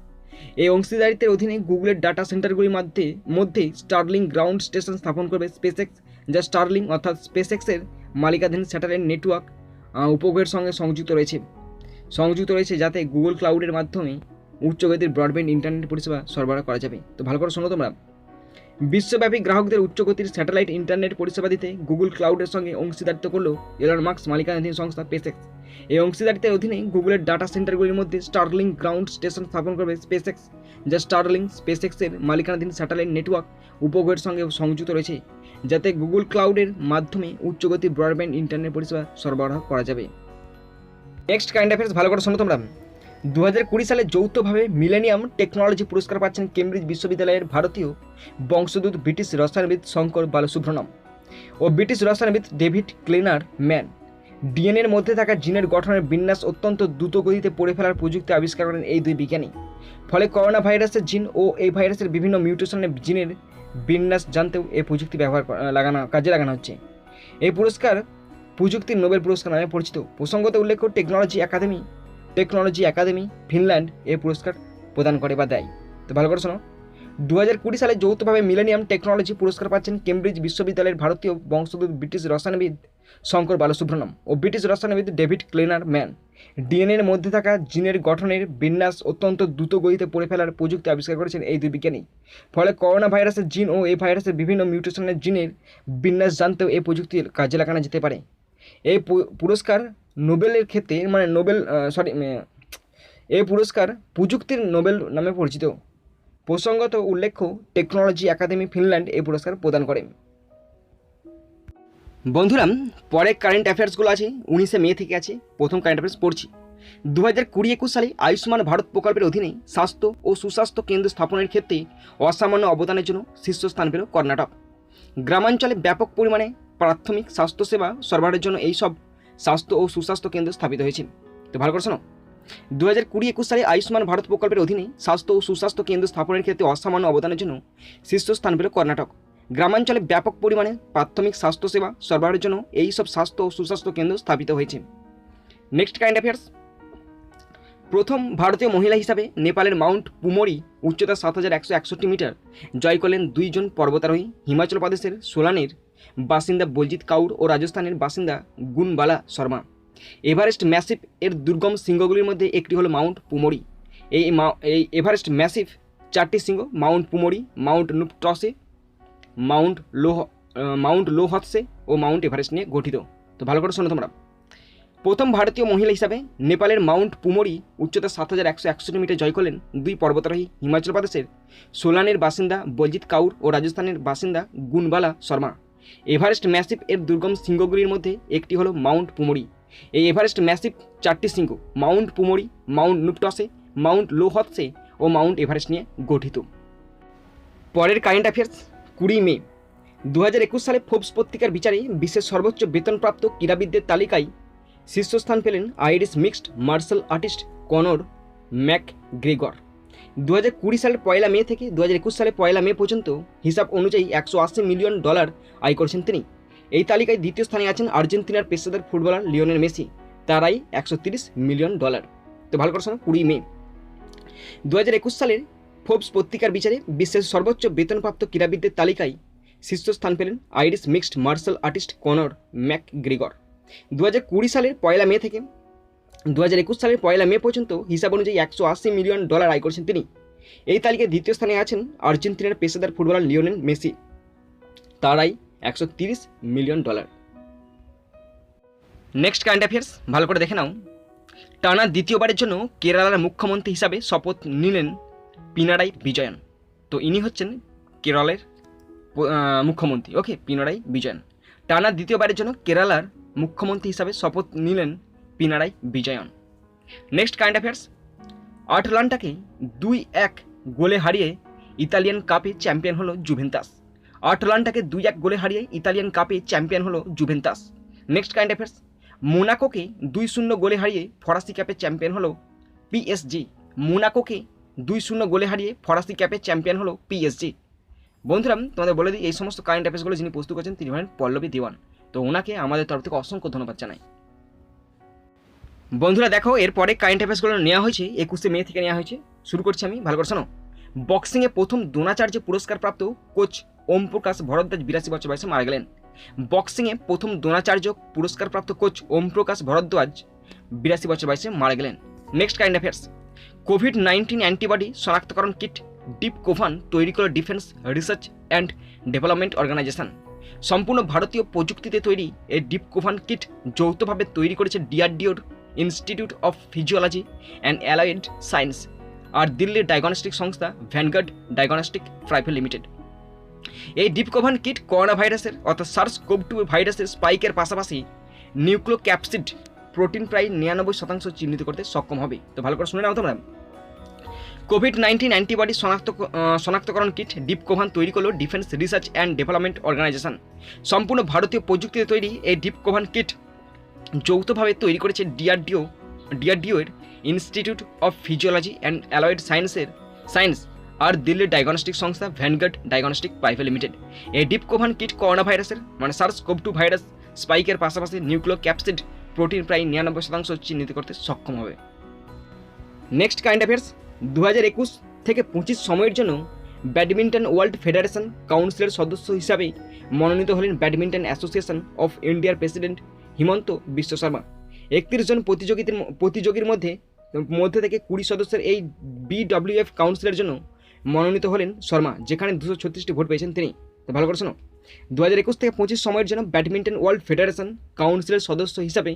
এই অংশীদারিত্বের অধীনে গুগলের ডাটা সেন্টারগুলির মধ্যে স্টারলিং গ্রাউন্ড স্টেশন স্থাপন করবে স্পেসএক্স, যা স্টারলিং অর্থাৎ স্পেসএক্সের মালিকাধীন স্যাটেলাইট নেটওয়ার্ক উপগ্রহের সঙ্গে সংযুক্ত রয়েছে যাতে গুগল ক্লাউডের মাধ্যমে উচ্চগতির ব্রডব্যান্ড ইন্টারনেট পরিষেবা সরবরাহ করা যাবে। তো ভালো করে শোনো তোমরা। বিশ্বব্যাপী গ্রাহকদের উচ্চগতির স্যাটেলাইট ইন্টারনেট পরিষেবা দিতে গুগল ক্লাউডের সঙ্গে অংশীদারিত্ব করল এলন মাস্ক মালিকানাধীন সংস্থা স্পেসএক্স। এই অংশীদারিত্বের অধীনে গুগলের ডাটা সেন্টারগুলির মধ্যে স্টারলিং গ্রাউন্ড স্টেশন স্থাপন করবে স্পেসএক্স, যা স্টারলিং স্পেসএক্সের মালিকানাধীন স্যাটেলাইট নেটওয়ার্ক উপগ্রহের সঙ্গে সংযুক্ত রয়েছে যাতে গুগল ক্লাউডের মাধ্যমে উচ্চগতির ব্রডব্যান্ড ইন্টারনেট পরিষেবা সরবরাহ করা যাবে। নেক্সট কারেন্ট অ্যাফেয়ার্স ভালো করে শোনো তোমরা। 2020 সালে যৌথভাবে মিলেনিয়াম টেকনোলজি পুরস্কার পাচ্ছেন কেমব্রিজ বিশ্ববিদ্যালয়ের ভারতীয় বংশোদ্ভূত ব্রিটিশ রসায়নবিদ শঙ্কর বালসুব্রহ্মণ্যম ও ব্রিটিশ রসায়নবিদ ডেভিড ক্লেনার ম্যান। ডিএনএর মধ্যে থাকা জিনের গঠনের বিন্যাস অত্যন্ত দ্রুত গতিতে পড়ে ফেলার প্রযুক্তি আবিষ্কার করেন এই দুই বিজ্ঞানী। ফলে করোনা ভাইরাসের জিন ও এই ভাইরাসের বিভিন্ন মিউটেশনের জিনের বিন্যাস জানতেও এই প্রযুক্তি কাজে লাগানো হচ্ছে। এই পুরস্কার প্রযুক্তির নোবেল পুরস্কার নামে পরিচিত। প্রসঙ্গত উল্লেখ্য, টেকনোলজি একাডেমি ফিনল্যান্ড এই পুরস্কার প্রদান করে বা দেয়। তো ভালো করে শোনো। 2020 সালে যৌথভাবে মিলেনিয়াম টেকনোলজি পুরস্কার পাচ্ছেন কেমব্রিজ বিশ্ববিদ্যালয়ের ভারতীয় বংশোদ্ভূত ব্রিটিশ রসায়নবিদ শঙ্কর বালসুব্রহ্মণ্যম ও ব্রিটিশ রসায়নবিদ ডেভিড ক্লেনার ম্যান। ডিএনএর মধ্যে থাকা জিনের গঠনের বিন্যাস অত্যন্ত দ্রুত গতিতে পড়ে ফেলার প্রযুক্তি আবিষ্কার করেছেন এই দুই বিজ্ঞানী। ফলে করোনা ভাইরাসের জিন ও এই ভাইরাসের বিভিন্ন মিউটেশনের জিনের বিন্যাস জানতেও এই প্রযুক্তি কাজে লাগানো যেতে পারে। এই পুরস্কার নোবেলের ক্ষেত্রে এই পুরস্কার প্রযুক্তির নোবেল নামে পরিচিত। প্রসঙ্গত উল্লেখ্য, টেকনোলজি একাডেমি ফিনল্যান্ড এই পুরস্কার প্রদান করে। বন্ধুরা, পরে কারেন্ট অ্যাফেয়ার্সগুলো আছে 19শে মে থেকে আছে। প্রথম কারেন্ট অ্যাফেয়ার্স পড়ছি। 2020-21 সালে আয়ুষ্মান ভারত প্রকল্পের অধীনে স্বাস্থ্য ও সুস্বাস্থ্য কেন্দ্র স্থাপনের ক্ষেত্রে অসামান্য অবদানের জন্য শীর্ষস্থান পেল কর্ণাটক। গ্রামাঞ্চলে ব্যাপক পরিমাণে প্রাথমিক স্বাস্থ্যসেবা সরবরাহের জন্য এই সব স্বাস্থ্য ও সুস্বাস্থ্য কেন্দ্র স্থাপিত হয়েছে। তো ভালো করে শোনো, 2020-21 সালে আয়ুষ্মান ভারত প্রকল্পের অধীনে স্বাস্থ্য ও সুস্বাস্থ্য কেন্দ্র স্থাপনের ক্ষেত্রে অসামান্য অবদানের জন্য শীর্ষস্থান পেল কর্ণাটক। গ্রামাঞ্চলে ব্যাপক পরিমাণে প্রাথমিক স্বাস্থ্যসেবা সরবরাহের জন্য এই সব স্বাস্থ্য ও সুস্বাস্থ্য কেন্দ্র স্থাপিত হয়েছে। Next current affairs. প্রথম ভারতীয় মহিলা হিসাবে নেপালের মাউন্ট পুমোরি উচ্চতা 7161 মিটার জয় করলেন দুইজন পর্বতারোহী, হিমাচল প্রদেশের সোলানের বাসিন্দা বলজিৎ কাউর ও রাজস্থানের বাসিন্দা গুণবালা শর্মা। এভারেস্ট ম্যাসিভ এর দুর্গম শৃঙ্গগুলির মধ্যে একটি হলো মাউন্ট পুমোরি। এই এভারেস্ট ম্যাসিভ 4টি শৃঙ্গ মাউন্ট পুমোরি, মাউন্ট নুপটসে, মাউন্ট লোহৎসে ও মাউন্ট এভারেস্ট নিয়ে গঠিত। তো ভালো করে শোনো তোমরা। প্রথম ভারতীয় মহিলা হিসাবে নেপালের মাউন্ট পুমোরি উচ্চতা 7161 মিটার জয় করলেন দুই পর্বতারোহী, হিমাচল প্রদেশের সোলানের বাসিন্দা বলজিৎ কাউর ও রাজস্থানের বাসিন্দা গুণবালা শর্মা। এভারেস্ট ম্যাসিভ এর দুর্গম শৃঙ্গগুলির মধ্যে একটি হলো মাউন্ট পুমোরি। এই এভারেস্ট ম্যাসিভ 4টি শৃঙ্গ মাউন্ট পুমোরি, মাউন্ট নুপটসে, মাউন্ট লোহৎসে ও মাউন্ট এভারেস্ট নিয়ে গঠিত। পরের কারেন্ট অ্যাফেয়ার্স 20 মে। 2021 সালে ফোর্বস পত্রিকার বিচারে বিশ্বের সর্বোচ্চ বেতনপ্রাপ্ত ক্রীড়াবিদদের তালিকায় শীর্ষস্থান পেলেন Irish mixed martial artist Conor McGregor. 2020 সালের 1 মে থেকে 2021 সালের 1 মে পর্যন্ত হিসাব অনুযায়ী $180 মিলিয়ন আয় করেছেন তিনি। এই তালিকায় দ্বিতীয় স্থানে আছেন আর্জেন্টিনার পেশাদার ফুটবলার লিওনেল মেসি, তার আয় $130 মিলিয়ন। তো ভালো করে শোনো, 20 মে 2021 সালের ফোর্বস পত্রিকার বিচারে বিশ্বের সর্বোচ্চ বেতনপ্রাপ্ত ক্রীড়াবিদদের তালিকায় শীর্ষস্থান পেলেন Irish mixed martial artist Conor McGregor. 2020 সালের 1 মে থেকে 2021 সালের 1 মে পর্যন্ত হিসাব অনুযায়ী $180 মিলিয়ন আয় করেছেন তিনি। এই তালিকায় দ্বিতীয় স্থানে আছেন আর্জেন্টিনার পেশাদার ফুটবলার লিওনেল মেসি, তার আয় $130 মিলিয়ন। নেক্সট কারেন্ট অ্যাফেয়ার্স ভালো করে দেখে নাও। টানা দ্বিতীয়বারের জন্য কেরালার মুখ্যমন্ত্রী হিসাবে শপথ নিলেন পিনারাই বিজয়ন। তো ইনি হচ্ছেন কেরলের মুখ্যমন্ত্রী। ওকে, পিনারাই বিজয়ন টানা দ্বিতীয়বারের জন্য কেরালার মুখ্যমন্ত্রী হিসাবে শপথ নিলেন Pinarayi Vijayan. Next current affairs. আটলান্টাকে 2-1 গোলে হারিয়ে ইতালিয়ান কাপে চ্যাম্পিয়ন হলো জুভেন্টাস। আটলান্টাকে 2-1 গোলে হারিয়ে ইতালিয়ান কাপে চ্যাম্পিয়ন হলো জুভেন্টাস। Next current affairs. মোনাকোকে 2-0 গোলে হারিয়ে ফরাসি কাপে চ্যাম্পিয়ন হলো পিএসজি। মোনাকোকে 2-0 গোলে হারিয়ে ফরাসি কাপে চ্যাম্পিয়ন হলো পিএসজি। বন্ধুরা, তোমাদের বলে দিই, এই সমস্ত কারেন্ট অ্যাফেয়ার্সগুলো যিনি প্রস্তুত করেছেন তিনি হলেন পল্লবী দেওয়ান। তো ওনাকে আমাদের তরফ থেকে অসংখ্য ধন্যবাদ জানাই। বন্ধুরা দেখো, এরপরে কারেন্ট অ্যাফেয়ার্সগুলো নেওয়া হয়েছে 21শে মে থেকে নেওয়া হয়েছে। শুরু করছি আমি, ভালো করে শোনো। বক্সিংয়ে প্রথম দ্রোণাচার্য পুরস্কারপ্রাপ্ত কোচ ওম প্রকাশ ভরদ্বাজ 82 বছর বয়সে মারা গেলেন। বক্সিংয়ে প্রথম দ্রোণাচার্য পুরস্কারপ্রাপ্ত কোচ ওম প্রকাশ ভরদ্বাজ 82 বছর বয়সে মারা গেলেন। Next current affairs. Covid antibody শনাক্তকরণ কিট ডিপ কোভান তৈরি করে defence research and development organisation. সম্পূর্ণ ভারতীয় প্রযুক্তিতে তৈরি এই ডিপ কোভান কিট যৌথভাবে তৈরি করেছে ডিআরডিওর institute of physiology and allied science আর দিল্লির ডায়াগনস্টিক সংস্থা ভ্যানগার্ড ডায়াগনস্টিক প্রাইভেট লিমিটেড। এই ডিপ কোভান কিট করোনা ভাইরাসের অর্থাৎ SARS-CoV-2 ভাইরাসের স্পাইকের পাশাপাশি নিউক্লিওক্যাপসিড প্রোটিন প্রায় 99% চিহ্নিত করতে সক্ষম হবে। তো ভালো করে শুনে নাও তোমরা। কোভিড-19 অ্যান্টিবডি শনাক্তকরণ কিট ডিপ কোভান তৈরি করল defence research and development organisation. সম্পূর্ণ ভারতীয় প্রযুক্তিতে তৈরি এই ডিপ কোভান কিট যৌথভাবে তৈরি করেছে ডিআরডিওর institute of physiology and allied science আর দিল্লির ডায়াগনস্টিক সংস্থা ভ্যানগার্ড ডায়াগনস্টিক প্রাইভেট লিমিটেড। এই ডিপ কোভান কিট করোনা ভাইরাসের মানে SARS-CoV-2 ভাইরাস স্পাইকের পাশাপাশি নিউক্লিওক্যাপসিড প্রোটিন প্রায় 99% চিহ্নিত করতে সক্ষম হবে। Next current affairs. 2021 থেকে 25 সময়ের জন্য ব্যাডমিন্টন ওয়ার্ল্ড ফেডারেশন কাউন্সিলের সদস্য হিসাবে মনোনীত হলেন ব্যাডমিন্টন অ্যাসোসিয়েশন অফ ইন্ডিয়ার প্রেসিডেন্ট হিমন্ত বিশ্ব শর্মা। 31 জন প্রতিযোগীর মধ্যে থেকে 20 সদস্যের এই BWF কাউন্সিলের জন্য মনোনীত হলেন শর্মা, যেখানে 236টি ভোট পেয়েছেন তিনি। তো ভালো করে শোনো, 2021 থেকে 25 সময়ের জন্য ব্যাডমিন্টন ওয়ার্ল্ড ফেডারেশন কাউন্সিলের সদস্য হিসাবে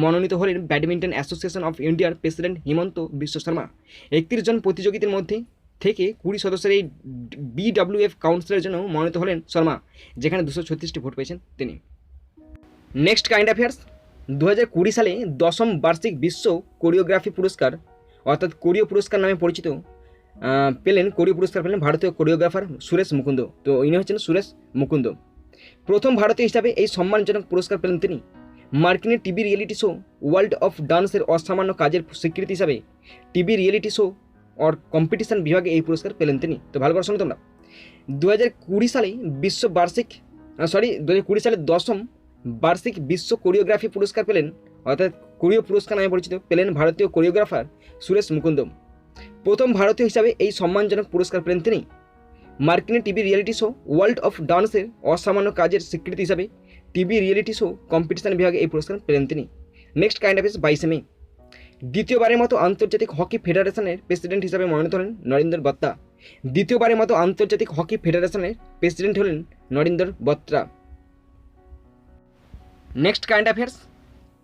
মনোনীত হলেন ব্যাডমিন্টন অ্যাসোসিয়েশন অফ ইন্ডিয়ার প্রেসিডেন্ট হিমন্ত বিশ্ব শর্মা। 31 জন প্রতিযোগীদের মধ্যে থেকে 20 সদস্যের এই BWF কাউন্সিলের জন্য মনোনীত হলেন শর্মা, যেখানে 236টি ভোট পেয়েছেন তিনি। নেক্সট কারেন্ট অ্যাফেয়ার্স, 2020 সালে 10ম বার্ষিক বিশ্ব কোরিওগ্রাফি পুরস্কার অর্থাৎ কোরিও পুরস্কার নামে পরিচিত কোরিও পুরস্কার পেলেন ভারতীয় কোরিওগ্রাফার সুরেশ মুকুন্দ। তো ইনি হচ্ছেন সুরেশ মুকুন্দ। প্রথম ভারতীয় হিসাবে এই সম্মানজনক পুরস্কার পেলেন তিনি। মার্কিনের TV reality show World of ডান্সের অসামান্য কাজের স্বীকৃতি হিসাবে TV reality show or competition বিভাগে এই পুরস্কার পেলেন তিনি। তো ভালো করে শোনো তোমরা, 2020 সালে 10ম বার্ষিক বিশ্ব কোরিওগ্রাফি পুরস্কার পেলেন অর্থাৎ কোরিও পুরস্কার নামে পরিচিত পেলেন ভারতীয় কোরিওগ্রাফার সুরেশ মুকুন্দ। প্রথম ভারতীয় হিসাবে এই সম্মানজনক পুরস্কার পেলেন তিনি। মার্কিনের TV reality show World of ডান্সের অসামান্য কাজের স্বীকৃতি হিসাবে টিভি রিয়েলিটি শো কম্পিটিশন বিভাগে এই পুরস্কার পেলেন তিনি। নেক্সট কারেন্ট অ্যাফেয়ার্স, 22 মে দ্বিতীয়বারের মতো আন্তর্জাতিক হকি ফেডারেশনের প্রেসিডেন্ট হিসাবে মনোনীত হলেন নরেন্দ্র বত্রা। দ্বিতীয়বারের মতো আন্তর্জাতিক হকি ফেডারেশনের প্রেসিডেন্ট হলেন Narendra Batra. Next current affairs,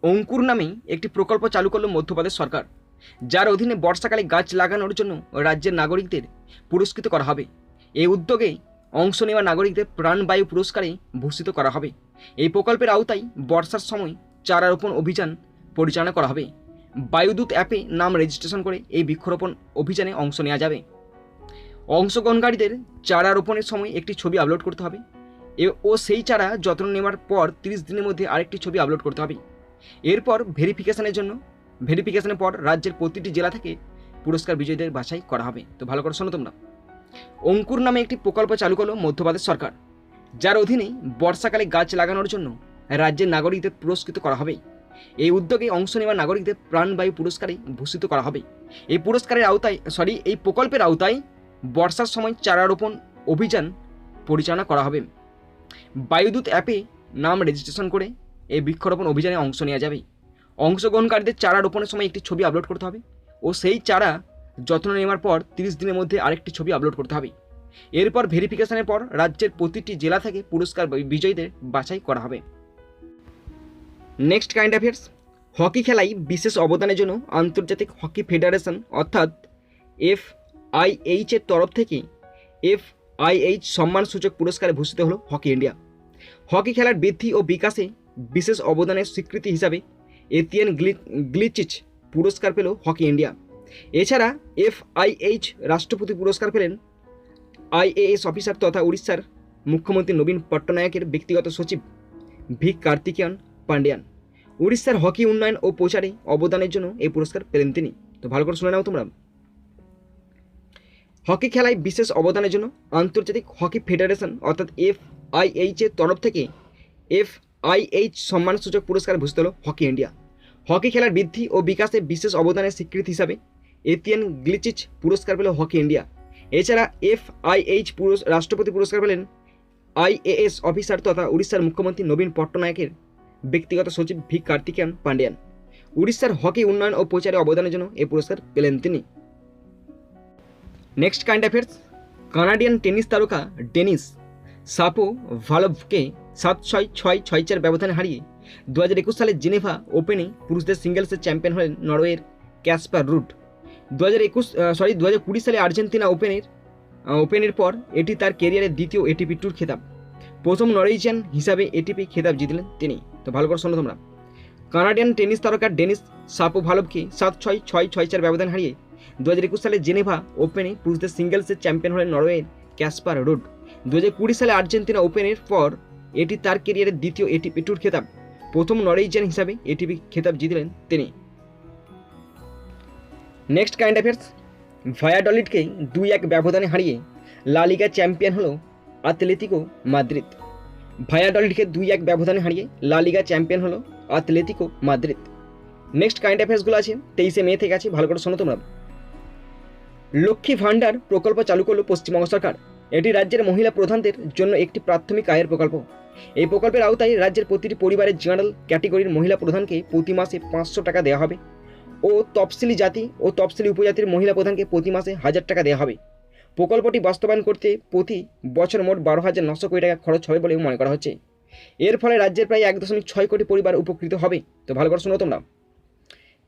Ankur নামে একটি প্রকল্প চালু করল মধ্যপ্রদেশ সরকার, যার অধীনে বর্ষাকালে গাছ লাগানোর জন্য রাজ্যের নাগরিকদের পুরস্কৃত করা হবে। এই উদ্যোগে অংশ নেওয়া নাগরিকদের প্রাণবায়ু পুরস্কারে ভূষিত করা হবে। এই প্রকল্পের আওতায় বর্ষার সময় চারা রোপণ অভিযান পরিচালনা করা হবে। বায়ুদূত অ্যাপে নাম রেজিস্ট্রেশন করে এই বৃক্ষরোপণ অভিযানে অংশ নেওয়া যাবে। অংশগ্রহণকারীদের চারা রোপণের সময় একটি ছবি আপলোড করতে হবে ও সেই চারা যত্ন নেওয়ার পর 30 দিনের মধ্যে আরেকটি ছবি আপলোড করতে হবে। এরপর ভেরিফিকেশনের পর রাজ্যের প্রতিটি জেলা থেকে পুরস্কার বিজয়ীদের বাছাই করা হবে। তো ভালো করে শোনো তোমরা, অঙ্কুর নামে একটি প্রকল্প চালু করলো মধ্যপ্রদেশ সরকার, যার অধীনে বর্ষাকালে গাছ লাগানোর জন্য রাজ্যের নাগরিকদের পুরস্কৃত করা হবে। এই উদ্যোগে অংশ নেওয়া নাগরিকদের প্রাণবায়ু পুরস্কারে ভূষিত করা হবে। এই প্রকল্পের আওতায় বর্ষার সময় চারা রোপণ অভিযান পরিচালনা করা হবে। বায়ুদূত অ্যাপে নাম রেজিস্ট্রেশন করে এই বৃক্ষরোপণ অভিযানে অংশ নেওয়া যাবে। অংশগ্রহণকারীদের চারা রোপণের সময় একটি ছবি আপলোড করতে হবে ও সেই চারা যত্ন নেওয়ার পর 30 দিনের মধ্যে আরেকটি ছবি আপলোড করতে হবে। এরপর ভেরিফিকেশনের পর রাজ্যের প্রতিটি জেলা থেকে পুরস্কার বিজয়ীদের বাছাই করা হবে। নেক্সট কারেন্ট অ্যাফেয়ার্স, হকি খেলায় বিশেষ অবদানের জন্য আন্তর্জাতিক হকি ফেডারেশন অর্থাৎ FIH এর তরফ থেকে FIH সম্মানসূচক পুরস্কারে ভূষিত হলো হকি ইন্ডিয়া। হকি খেলার বৃদ্ধি ও বিকাশে বিশেষ অবদানের স্বীকৃতি হিসাবে এতিয়ান গ্লিচিচ পুরস্কার পেল হকি ইন্ডিয়া। এছাড়া FIH রাষ্ট্রপতি পুরস্কার পেলেন IAS অফিসার তথা উড়িষ্যার মুখ্যমন্ত্রী নবীন পট্টনায়কের ব্যক্তিগত সচিব ভি কার্তিকেয়ন পান্ডিয়ান। উড়িষ্যার হকি উন্নয়ন ও প্রচারে অবদানের জন্য এই পুরস্কার পেলেন তিনি। তো ভালো করে শুনে নাও তোমরা, হকি খেলায় বিশেষ অবদানের জন্য আন্তর্জাতিক হকি ফেডারেশন অর্থাৎ FIH এর তরফ থেকে FIH সম্মানসূচক পুরস্কার ভূষিত হল হকি ইন্ডিয়া। হকি খেলার বৃদ্ধি ও বিকাশে বিশেষ অবদানের স্বীকৃতি হিসাবে এতিয়ান গ্লিচিচ পুরস্কার পেল হকি ইন্ডিয়া। এছাড়া FIH রাষ্ট্রপতি পুরস্কার পেলেন IAS অফিসার তথা উড়িষ্যার মুখ্যমন্ত্রী নবীন পট্টনায়কের ব্যক্তিগত সচিব ভি কার্তিকেয়ন পান্ডিয়ান। উড়িষ্যার হকি উন্নয়ন ও প্রচারে অবদানের জন্য এই পুরস্কার পেলেন তিনি। Next current affairs, Canadian tennis তারকা ডেনিস শাপোভালোভকে 7-6, 6-6, 4 ব্যবধানে হারিয়ে 2021 সালের জেনেভা ওপেনে পুরুষদের সিঙ্গেলসের চ্যাম্পিয়ন হলেন নরওয়ের ক্যাসপার রুড। 2020 সালে আর্জেন্টিনা ওপেনের পর এটি তার ক্যারিয়ারের দ্বিতীয় ATP ট্যুর খেতাব। প্রথম নরওয়েজিয়ান হিসাবে ATP খেতাব জিতলেন তিনি। তো ভালো করে শোনো তোমরা, কানাডিয়ান টেনিস তারকা ডেনিস শাপোভালোভকে 7-6, 6-6, 4 ব্যবধান হারিয়ে 2021 সালে জেনেভা ওপেনে পুরুষদের সিঙ্গেলসের চ্যাম্পিয়ন হলেন নরওয়ের ক্যাসপার রুড। 2020 সালে আর্জেন্টিনা ওপেনের পর এটি তার ক্যারিয়ারের দ্বিতীয় ATP ট্যুর খেতাব। প্রথম নরওয়েজিয়ান হিসাবে ATP খেতাব জিতলেন তিনি। নেক্সট কারেন্ট অ্যাফেয়ার্স, ভায়াডলিডকে 2-1 ব্যবধানে হারিয়ে লা লিগা চ্যাম্পিয়ন হলো আতলেতিকো মাদ্রিদ। ভায়াডলিডকে 2-1 ব্যবধানে হারিয়ে লা লিগা চ্যাম্পিয়ন হলো আতলেতিকো মাদ্রিদ। নেক্সট কারেন্ট অ্যাফেয়ার্সগুলো আছে 23 মে থেকে আছে, ভালো করে শোনো তোমরা। লক্ষ্মী ভাণ্ডার প্রকল্প চালু করলো পশ্চিমবঙ্গ সরকার, এটি রাজ্যের মহিলা প্রধানদের জন্য একটি প্রাথমিক আয়ের প্রকল্প। এই প্রকল্পের আওতায় রাজ্যের প্রতিটি পরিবারের জেনারেল ক্যাটেগরির মহিলা প্রধানকে প্রতি মাসে 500 টাকা দেওয়া হবে ও তফসিলি জাতি ও তফসিলি উপজাতির মহিলা প্রধানকে প্রতি মাসে 1000 টাকা দেওয়া হবে। প্রকল্পটি বাস্তবায়ন করতে প্রতি বছর মোট 12,900 কোটি টাকা খরচ হবে বলে মনে করা হচ্ছে। এর ফলে রাজ্যের প্রায় 1.6 কোটি পরিবার উপকৃত হবে। তো ভালো করে শোনো তোমরা।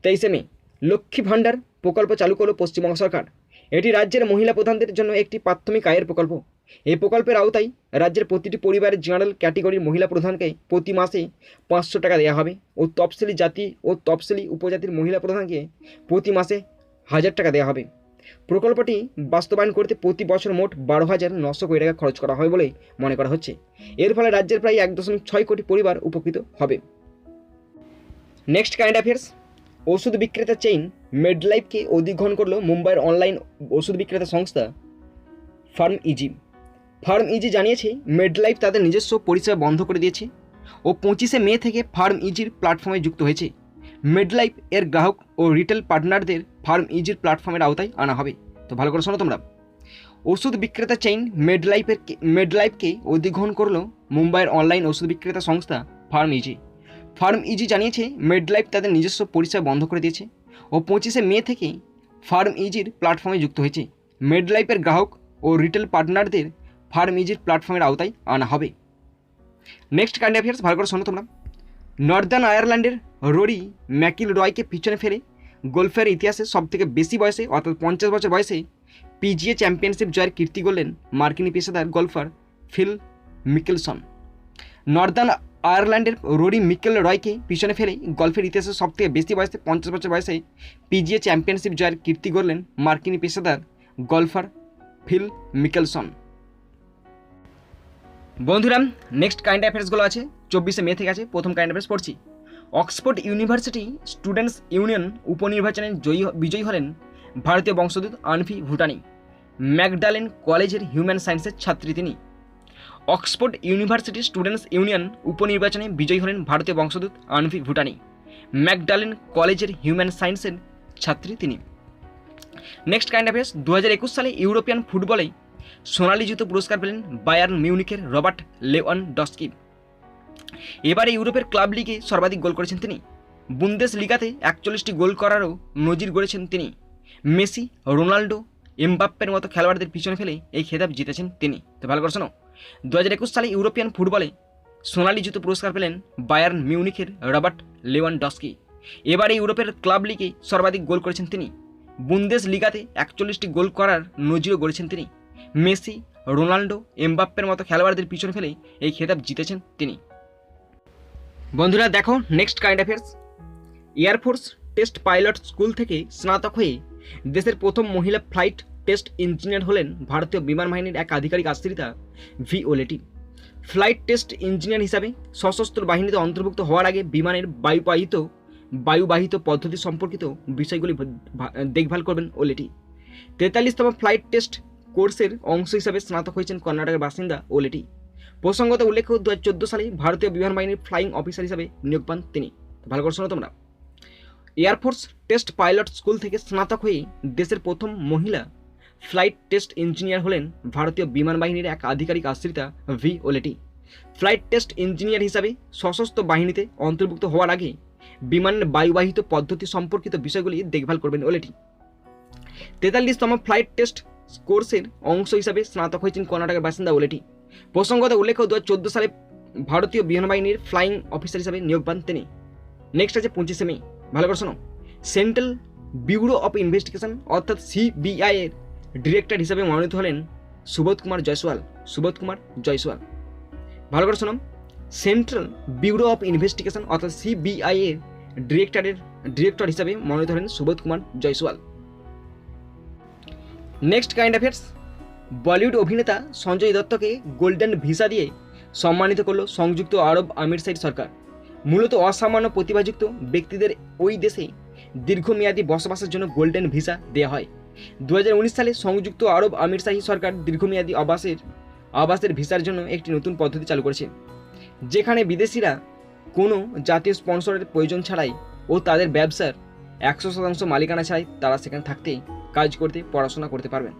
23শে মে লক্ষ্মী ভাণ্ডার প্রকল্প চালু করল পশ্চিমবঙ্গ সরকার। এটি রাজ্যের মহিলা প্রধানদের জন্য একটি প্রাথমিক আয়ের প্রকল্প। এই প্রকল্পের আওতায় রাজ্যের প্রতিটি পরিবারের জেনারেল ক্যাটেগরির মহিলা প্রধানকে প্রতি মাসে 500 টাকা দেওয়া হবে ও তফসিলি জাতি ও তফসিলি উপজাতির মহিলা প্রধানকে প্রতি মাসে 1000 টাকা দেওয়া হবে। প্রকল্পটি বাস্তবায়ন করতে প্রতি বছর মোট 12,900 কোটি টাকা খরচ করা হবে বলে মনে করা হচ্ছে। এর ফলে রাজ্যের প্রায় 1.6 কোটি পরিবার উপকৃত হবে। নেক্সট কারেন্ট অ্যাফেয়ার্স, ওষুধ বিক্রেতা চেইন মেডলাইফকে অধিগ্রহণ করল মুম্বাইয়ের অনলাইন ওষুধ বিক্রেতা সংস্থা ফার্মইজি। ফার্মইজি জানিয়েছে মেডলাইফ তাদের নিজস্ব পরিষেবা বন্ধ করে দিয়েছে ও 25শে মে থেকে ফার্মইজির প্ল্যাটফর্মে যুক্ত হয়েছে। মেডলাইফ এর গ্রাহক ও রিটেল পার্টনারদের ফার্মইজির প্ল্যাটফর্মের আওতায় আনা হবে। তো ভালো করে শোনো তোমরা। ওষুধ বিক্রেতা চেইন মেডলাইফকে অধিগ্রহণ করল মুম্বাইয়ের অনলাইন ওষুধ বিক্রেতা সংস্থা ফার্মইজি। ফার্মইজি জানিয়েছে মেডলাইফ তাদের নিজস্ব পরিষেবা বন্ধ করে দিয়েছে ও 25শে মে থেকে ফার্মইজির প্ল্যাটফর্মে যুক্ত হয়েছে। মেডলাইফের গ্রাহক ও রিটেল পার্টনারদের ফার্মইজির প্ল্যাটফর্মের আওতায় আনা হবে। নেক্সট কারেন্ট অ্যাফেয়ার্স ভালো করে শোনো তোমরা। নর্দার্ন আয়ারল্যান্ডের রোরি ম্যাকিলরয়কে পিছনে ফেলে গল্ফের ইতিহাসে সবথেকে বেশি বয়সে অর্থাৎ 50 বছর বয়সে পিজিএ চ্যাম্পিয়নশিপ জয়ের কীর্তি গড়লেন মার্কিনী পেশাদার গল্ফার ফিল মিকেলসন। নর্দার্ন আয়ারল্যান্ডের রোরি মিকেলরয়কে পিছনে ফেলে গল্ফের ইতিহাসে সবথেকে বেশি বয়সে 50 বছর বয়সে পিজিএ চ্যাম্পিয়নশিপ জয়ের কীর্তি গড়লেন মার্কিনী পেশাদার গল্ফার ফিল মিকেলসন। বন্ধুরা, নেক্সট কারেন্ট অ্যাফেয়ার্সগুলো আছে 24শে মে থেকে আছে। প্রথম কারেন্ট অ্যাফেয়ার্স পড়ছি। অক্সফোর্ড ইউনিভার্সিটি স্টুডেন্টস ইউনিয়ন উপনির্বাচনে বিজয়ী হলেন ভারতীয় বংশোদ্ভূত আনভি ভুটানি। ম্যাকডালেন কলেজের হিউম্যান সায়েন্সের ছাত্রী তিনি। অক্সফোর্ড ইউনিভার্সিটি স্টুডেন্টস ইউনিয়ন উপনির্বাচনে বিজয়ী হলেন ভারতীয় বংশোদ্ভূত আনভি ভুটানি। ম্যাকডালেন কলেজের হিউম্যান সায়েন্সের ছাত্রী তিনি। নেক্সট কারেন্ট অ্যাফেয়ার্স, 2021 সালে ইউরোপিয়ান ফুটবলে সোনালী জুতো পুরস্কার পেলেন বায়ার্ন মিউনিখের রবার্ট লেওয়ানডস্কি। এবারে ইউরোপের ক্লাব লিগে সর্বাধিক গোল করেছেন তিনি। বুন্দেস লিগাতে 41টি গোল করারও নজির গড়েছেন তিনি। মেসি, রোনাল্ডো, এমবাপ্পের মতো খেলোয়াড়দের পিছনে ফেলে এই খেতাব জিতেছেন তিনি। তো ভালো করে শোনো। 2021 সালে ইউরোপিয়ান ফুটবলে সোনালী জুতো পুরস্কার পেলেন বায়ার্ন মিউনিখের রবার্ট লেওয়ানডস্কি। এবারে ইউরোপের ক্লাব লিগে সর্বাধিক গোল করেছেন তিনি। বুন্দেস লিগাতে 41টি গোল করার নজিরও গড়েছেন তিনি। মেসি, রোনাল্ডো, এমবাপ্পের মতো খেলোয়াড়দের পিছনে ফেলে এই খেতাব জিতেছেন তিনি। বন্ধুরা দেখো, next current affairs. Air force test pilot school থেকে স্নাতক হয়ে দেশের প্রথম মহিলা ফ্লাইট টেস্ট ইঞ্জিনিয়ার হলেন ভারতীয় বিমান বাহিনীর এক আধিকারিক আশ্রিতা ভি ওলেটি। ফ্লাইট টেস্ট ইঞ্জিনিয়ার হিসাবে সশস্ত্র বাহিনীতে অন্তর্ভুক্ত হওয়ার আগে বিমানের বায়ুবাহিত পদ্ধতি সম্পর্কিত বিষয়গুলি দেখভাল করবেন ওলেটি। 43তম ফ্লাইট টেস্ট কোর্সের অংশ হিসাবে স্নাতক হয়েছেন কর্ণাটকের বাসিন্দা ওলেটি। প্রসঙ্গত উল্লেখ্য 2014 সালে ভারতীয় বিমান বাহিনীর ফ্লাইং অফিসার হিসাবে নিয়োগ পান তিনি। ভালো করে শোনো তোমরা। এয়ারফোর্স টেস্ট পাইলট স্কুল থেকে স্নাতক হয়ে দেশের প্রথম মহিলা ফ্লাইট টেস্ট ইঞ্জিনিয়ার হলেন ভারতীয় বিমান বাহিনীর এক আধিকারিক আশ্রিতা ভি ওলেটি। ফ্লাইট টেস্ট ইঞ্জিনিয়ার হিসাবে সশস্ত্র বাহিনীতে অন্তর্ভুক্ত হওয়ার আগে বিমানের বায়ুবাহিত পদ্ধতি সম্পর্কিত বিষয়গুলি দেখভাল করবেন ওলেটি। 43তম ফ্লাইট টেস্ট কোর্সের অংশ হিসাবে স্নাতক হয়েছেন কর্ণাটকের বাসিন্দা ওলেটি। প্রসঙ্গত উল্লেখ্য 2014 সালে ভারতীয় বিমান বাহিনীর ফ্লাইং অফিসার হিসাবে নিয়োগ পান তিনি। নেক্সট আছে 25শে মে। ভালো করে শোনো। সেন্ট্রাল ব্যুরো অফ ইনভেস্টিগেশন অর্থাৎ সিবিআই এর ডিরেক্টর হিসাবে মনোনীত হলেন সুবোধ কুমার জয়সওয়াল। ভালো করে শোনো। সেন্ট্রাল ব্যুরো অফ ইনভেস্টিগেশন অর্থাৎ সিবিআই এর ডিরেক্টর হিসাবে মনোনীত হলেন Subodh Kumar Jaiswal. Next current affairs. Bollywood অভিনেতা সঞ্জয় দত্তকে গোল্ডেন ভিসা দিয়ে সম্মানিত করল সংযুক্ত আরব আমিরাত সরকার। মূলত অসামান্য প্রতিভাযুক্ত ব্যক্তিদের ওই দেশে দীর্ঘমেয়াদী বসবাসের জন্য গোল্ডেন ভিসা দেওয়া হয়। 2019 সালে সংযুক্ত আরব আমিরাত সরকার দীর্ঘমেয়াদী আবাসের ভিসার জন্য একটি নতুন পদ্ধতি চালু করেছে, যেখানে বিদেশিরা কোনো জাতীয় স্পন্সরের প্রয়োজন ছাড়াই ও তাদের ব্যবসার 100% মালিকানা ছাড়াই তারা সেখানে থাকতেই কাজ করতে পড়াশোনা করতে পারবেন।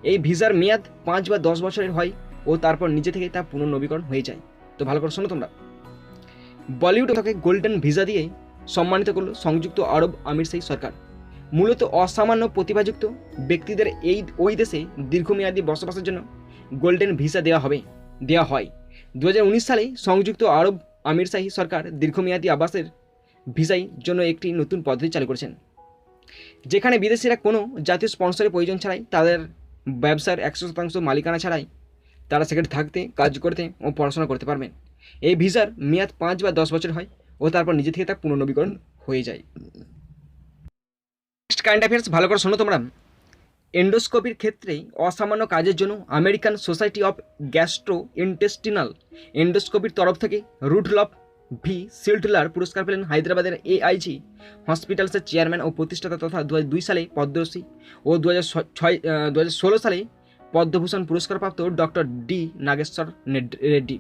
এই ভিসার মেয়াদ 5 বা 10 বছরের হয় ও তারপর নিজে থেকে তা পুনর্নবীকরণ হয়ে যায়। তো ভালো করে শোনো তোমরা। বলিউড তাকে গোল্ডেন ভিসা দিয়ে সম্মানিত করল সংযুক্ত আরব আমিরশাহী সরকার। মূলত অসামান্য প্রতিভাযুক্ত ব্যক্তিদের ওই দেশে দীর্ঘমেয়াদী বসবাসের জন্য গোল্ডেন ভিসা দেওয়া হয়। 2019 সালে সংযুক্ত আরব আমিরশাহী সরকার দীর্ঘমেয়াদী আবাসের ভিসার জন্য একটি নতুন পদ্ধতি চালু করেছেন, যেখানে বিদেশিরা কোনো জাতীয় স্পন্সরের প্রয়োজন ছাড়াই, তাদের ব্যবসার 100% মালিকানা ছাড়াই তারা সেখানে থাকতে, কাজ করতে ও পড়াশোনা করতে পারবেন। এই ভিসার মেয়াদ 5 বা 10 বছর হয় ও তারপর নিজে থেকে তা পুনর্নবীকরণ হয়ে যায়। নেক্সট কারেন্ট অ্যাফেয়ার্স ভালো করে শোনো তোমরা। এন্ডোস্কোপির ক্ষেত্রে অসামান্য কাজের জন্য American Society of Gastrointestinal এন্ডোস্কোপির তরফ থেকে রুডলফ ভি শিল্ডলার পুরস্কার পেলেন হায়দ্রাবাদের AIG হসপিটালসের চেয়ারম্যান ও প্রতিষ্ঠাতা তথা 2002 সালে পদ্মশ্রী ও 2016 সালে পদ্মভূষণ পুরস্কারপ্রাপ্ত ডক্টর ডি নাগেশ্বর রেড্ডি।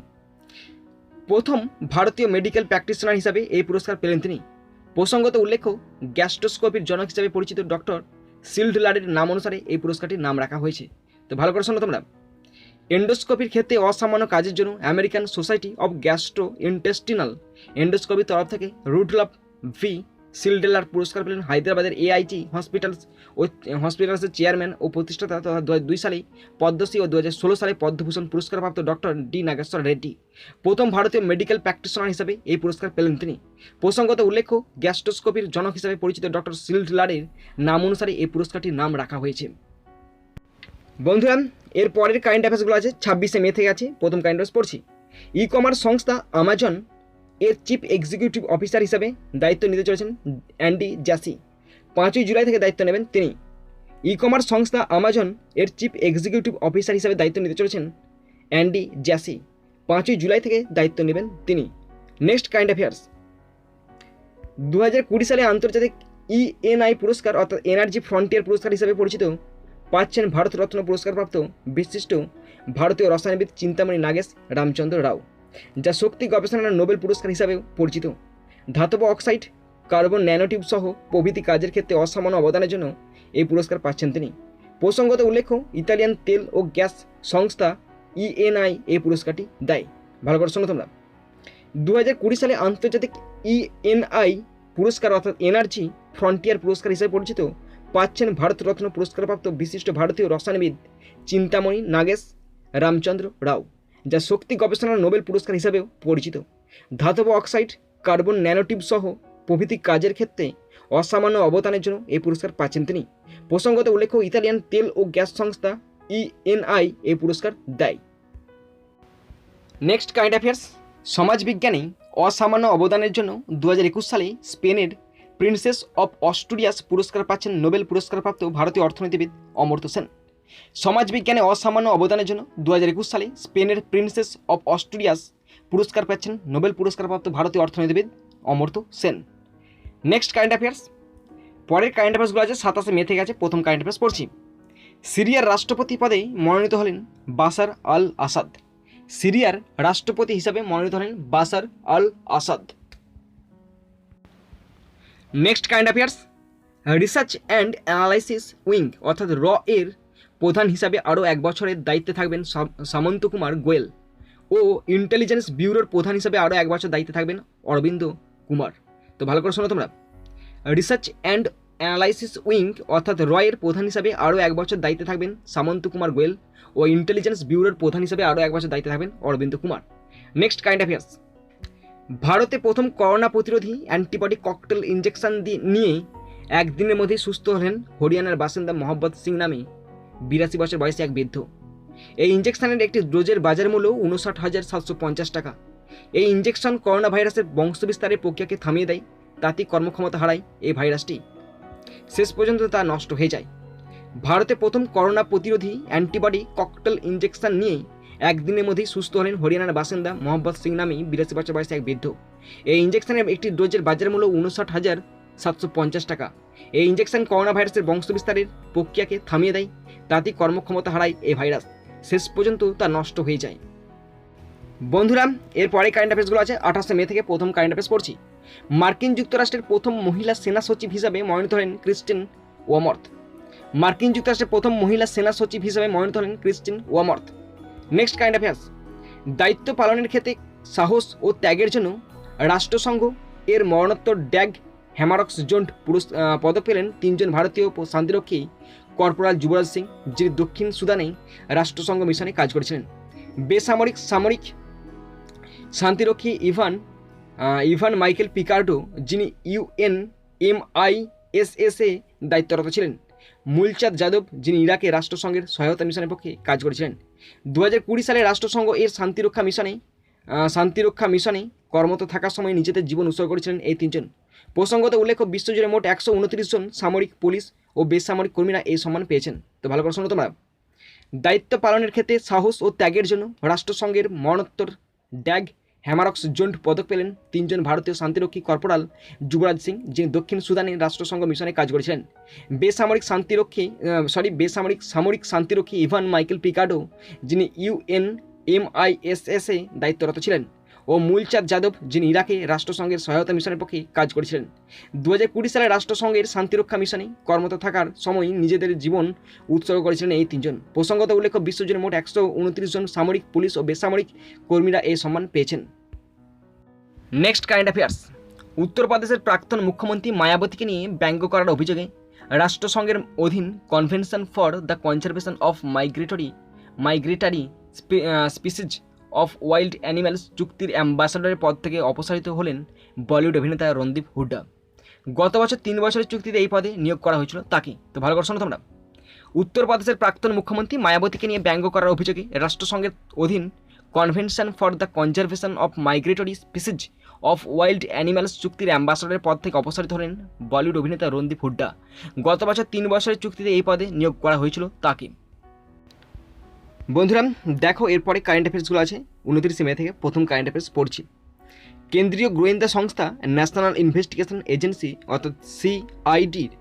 প্রথম ভারতীয় মেডিকেল প্র্যাকটিশনার হিসাবে এই পুরস্কার পেলেন তিনি। প্রসঙ্গত উল্লেখ্য, গ্যাস্ট্রোস্কোপির জনক হিসাবে পরিচিত ডক্টর শিল্ডলারের নাম অনুসারে এই পুরস্কারটির নাম রাখা হয়েছে। তো ভালো করে শোনো তোমরা। এন্ডোস্কোপির ক্ষেত্রে অসামান্য কাজের জন্য American Society of Gastrointestinal এন্ডোস্কোপির তরফ থেকে রুডলফ ভি শিল্ডলার পুরস্কার পেলেন হায়দ্রাবাদের AIG হসপিটালসের চেয়ারম্যান ও প্রতিষ্ঠাতা তথা 2002 সালে পদ্মশ্রী ও 2016 সালে পদ্মভূষণ পুরস্কারপ্রাপ্ত ডক্টর ডি নাগেশ্বর রেড্ডি। প্রথম ভারতীয় মেডিকেল প্র্যাকটিশনার হিসাবে এই পুরস্কার পেলেন তিনি। প্রসঙ্গত উল্লেখ্য, গ্যাস্ট্রোস্কোপির জনক হিসাবে পরিচিত ডক্টর শিল্ডলারের নাম অনুসারে এই পুরস্কারটির নাম রাখা হয়েছে। বন্ধুরা, এর পরের কারেন্ট অ্যাফেয়ার্সগুলো আছে 26শে মে থেকে আছে। প্রথম কারেন্ট অ্যাফেয়ার্স পড়ছি। ই-কমার্স সংস্থা আমাজন এর চিফ এক্সিকিউটিভ অফিসার হিসাবে দায়িত্ব নিতে চলেছেন অ্যান্ডি জ্যাসি। 5ই জুলাই থেকে দায়িত্ব নেবেন তিনি। ই-কমার্স সংস্থা আমাজন এর চিফ এক্সিকিউটিভ অফিসার হিসাবে দায়িত্ব নিতে চলেছেন অ্যান্ডি জ্যাসি। 5ই জুলাই থেকে দায়িত্ব নেবেন তিনি। Next current affairs. 2020 সালে আন্তর্জাতিক ENI পুরস্কার অর্থাৎ এনার্জি ফ্রন্টিয়ার পুরস্কার হিসাবে পরিচিত পাচ্ছেন ভারতরত্ন পুরস্কারপ্রাপ্ত বিশিষ্ট ভারতীয় রসায়নবিদ চিন্তামণি নাগেশ রামচন্দ্র রাও, যা শক্তি গবেষণার নোবেল পুরস্কার হিসাবেও পরিচিত। ধাতব অক্সাইড, কার্বন ন্যানোটিউব সহ প্রভৃতি কাজের ক্ষেত্রে অসামান্য অবদানের জন্য এই পুরস্কার পাচ্ছেন তিনি। প্রসঙ্গত উল্লেখ্য, ইতালিয়ান তেল ও গ্যাস সংস্থা ENI এই পুরস্কারটি দেয়। ভালো করে শোনো তোমরা। 2020 সালে আন্তর্জাতিক ENI পুরস্কার অর্থাৎ এনার্জি ফ্রন্টিয়ার পুরস্কার হিসেবে পরিচিত পাচ্ছেন ভারতরত্ন পুরস্কারপ্রাপ্ত বিশিষ্ট ভারতীয় রসায়নবিদ চিন্তামণি নাগেশ রামচন্দ্র রাও, যা শক্তি গবেষণার নোবেল পুরস্কার হিসাবেও পরিচিত। ধাতব অক্সাইড, কার্বন ন্যানোটিউব সহ প্রভৃতি কাজের ক্ষেত্রে অসামান্য অবদানের জন্য এই পুরস্কার পাচ্ছেন তিনি। প্রসঙ্গত উল্লেখ্য, ইতালিয়ান তেল ও গ্যাস সংস্থা ENI এই পুরস্কার দেয়। Next current affairs. সমাজবিজ্ঞানে অসামান্য অবদানের জন্য 2021 সালে স্পেনের প্রিন্সেস অফ অস্টুরিয়াস পুরস্কার পাচ্ছেন নোবেল পুরস্কারপ্রাপ্ত ভারতীয় অর্থনীতিবিদ অমর্ত্য সেন। সমাজবিজ্ঞানে অসামান্য অবদানের জন্য 2021 সালে স্পেনের প্রিন্সেস অফ অস্টুরিয়াস পুরস্কার পাচ্ছেন নোবেল পুরস্কারপ্রাপ্ত ভারতীয় অর্থনীতিবিদ Amartya Sen. Next current affairs. পরের কারেন্ট অ্যাফেয়ার্সগুলো আছে 27শে মে থেকে আছে। প্রথম কারেন্ট অ্যাফেয়ার্স পড়ছি। সিরিয়ার রাষ্ট্রপতি পদে মনোনীত হলেন বাশার আল আসাদ। সিরিয়ার রাষ্ট্রপতি হিসাবে মনোনীত হলেন Bashar al Assad. Next current affairs. Research and analysis wing অর্থাৎ এর প্রধান হিসাবে আরও 1 বছরের দায়িত্বে থাকবেন সামন্ত কুমার গোয়েল ও ইন্টেলিজেন্স ব্যুরোর প্রধান হিসাবে আরও 1 বছর দায়িত্বে থাকবেন অরবিন্দ কুমার। তো ভালো করে শোনো তোমরা। রিসার্চ অ্যান্ড অ্যানালাইসিস উইং অর্থাৎ এর প্রধান হিসাবে আরও 1 বছর দায়িত্বে থাকবেন সামন্ত কুমার গোয়েল ও ইন্টেলিজেন্স ব্যুরোর প্রধান হিসাবে আরও 1 বছর দায়িত্বে থাকবেন Arvind Kumar. Next current affairs. ভারতে প্রথম করোনা প্রতিরোধী অ্যান্টিবডি ককটেল ইঞ্জেকশন নিয়ে 1 দিনের মধ্যেই সুস্থ হলেন হরিয়ানার বাসিন্দা মোহাম্মদ সিং নামে 82 বছর বয়সী এক বৃদ্ধ। এই ইঞ্জেকশনের একটি ডোজের বাজার মূল্য 59,750 টাকা। এই ইঞ্জেকশন করোনা ভাইরাসের বংশবিস্তারের প্রক্রিয়াকে থামিয়ে দেয়, তাতেই কর্মক্ষমতা হারায় এই ভাইরাসটি, শেষ পর্যন্ত তা নষ্ট হয়ে যায়। ভারতে প্রথম করোনা প্রতিরোধী অ্যান্টিবডি ককটেল ইঞ্জেকশন নিয়ে 1 দিনের মধ্যেই সুস্থ হলেন হরিয়ানার বাসিন্দা মোহাম্মদ সিং নামে 82 বছর বয়সী এক বৃদ্ধ। এই ইঞ্জেকশনের একটি ডোজের বাজার মূল্য 59,750 টাকা। এই ইঞ্জেকশন করোনা ভাইরাসের বংশবিস্তারের প্রক্রিয়াকে থামিয়ে দেয়, তাতেই কর্মক্ষমতা হারায় এই ভাইরাস, শেষ পর্যন্ত তা নষ্ট হয়ে যায়। বন্ধুরা, এরপরে কারেন্ট অ্যাফেয়ার্সগুলো আছে 28শে মে থেকে। প্রথম কারেন্ট অ্যাফেয়ার্স পড়ছি। মার্কিন যুক্তরাষ্ট্রের প্রথম মহিলা সেনা সচিব হিসাবে মনোনীত হলেন ক্রিস্টেন ওয়ামর্থ। মার্কিন যুক্তরাষ্ট্রের প্রথম মহিলা সেনা সচিব হিসেবে মনোনীত হলেন ক্রিস্টিন ওয়ামর্থ। নেক্সট কারেন্ট অ্যাফেয়ার্স, দায়িত্ব পালনের ক্ষেত্রে সাহস ও ত্যাগের জন্য রাষ্ট্রসংঘ এর মরণোত্তর ড্যাগ হ্যামারক্স জোন্ট পদক পেলেন তিনজন ভারতীয় শান্তিরক্ষী কর্পোরাল যুবরাজ সিং, যিনি দক্ষিণ সুদানে রাষ্ট্রসংঘ মিশনে কাজ করেছিলেন। সামরিক শান্তিরক্ষী ইভান মাইকেল পিকার্ডো, যিনি UNMISS-এ দায়িত্বরত ছিলেন। মূলচাঁদ যাদব, যিনি ইরাকে রাষ্ট্রসংঘের সহায়তা মিশনের পক্ষে কাজ করেছিলেন। 2020 সালে রাষ্ট্রসংঘ এর শান্তিরক্ষা মিশনে কর্মরত থাকার সময় নিজেদের জীবন উৎসর্গ করেছিলেন এই তিনজন। প্রসঙ্গত উল্লেখ্য, বিশ্বজুড়ে মোট 129 জন সামরিক, পুলিশ ও বেসামরিক কর্মীরা এই সম্মান পেয়েছেন। তো ভালো করে শোনো তোমরা। দায়িত্ব পালনের ক্ষেত্রে সাহস ও ত্যাগের জন্য রাষ্ট্রসংঘের মরণোত্তর ড্যাগ হ্যামারক্স জোন্ট পদক পেলেন তিনজন ভারতীয় শান্তিরক্ষী কর্পোরাল যুবরাজ সিং, যিনি দক্ষিণ সুদানে রাষ্ট্রসংঘ মিশনে কাজ করেছিলেন। সামরিক শান্তিরক্ষী ইভান মাইকেল পিকার্ডো, যিনি UNMISS-এ দায়িত্বরত ছিলেন, ও মূলচাঁদ যাদব, যিনি ইরাকে রাষ্ট্রসংঘের সহায়তা মিশনের পক্ষে কাজ করেছিলেন। 2020 সালে রাষ্ট্রসংঘের শান্তিরক্ষা মিশনে কর্মরত থাকার সময় নিজেদের জীবন উৎসর্গ করেছিলেন এই তিনজন। প্রসঙ্গত উল্লেখ্য, বিশ্বজুড়ে মোট 129 জন সামরিক, পুলিশ ও বেসামরিক কর্মীরা এই সম্মান পেয়েছেন। নেক্সট কারেন্ট অ্যাফেয়ার্স, উত্তরপ্রদেশের প্রাক্তন মুখ্যমন্ত্রী মায়াবতীকে নিয়ে ব্যঙ্গ করার অভিযোগে রাষ্ট্রসংঘের অধীন convention for the conservation of migratory species of wild animals চুক্তির অ্যাম্বাসাডরের পদ থেকে অপসারিত হলেন বলিউড অভিনেতা রণদীপ হুড্ডা। গত বছর 3 বছরের চুক্তিতে এই পদে নিয়োগ করা হয়েছিল তাকে। তো ভালো করে শোনো তোমরা। উত্তরপ্রদেশের প্রাক্তন মুখ্যমন্ত্রী মায়াবতীকে নিয়ে ব্যঙ্গ করার অভিযোগে রাষ্ট্রসংঘের অধীন convention for the conservation of migratory species of wild animals চুক্তির অ্যাম্বাসাডরের পদ থেকে অপসারিত হলেন বলিউড অভিনেতা রণদীপ হুড্ডা। গত বছর 3 বছরের চুক্তিতে এই পদে নিয়োগ করা হয়েছিল তাকে। বন্ধুরা দেখো, এরপরে কারেন্ট অ্যাফেয়ার্সগুলো আছে 29 মে থেকে। প্রথম কারেন্ট অ্যাফেয়ার্স পড়ছি। কেন্দ্রীয় গোয়েন্দা সংস্থা ন্যাশনাল ইনভেস্টিগেশন এজেন্সি অর্থাৎ CIDর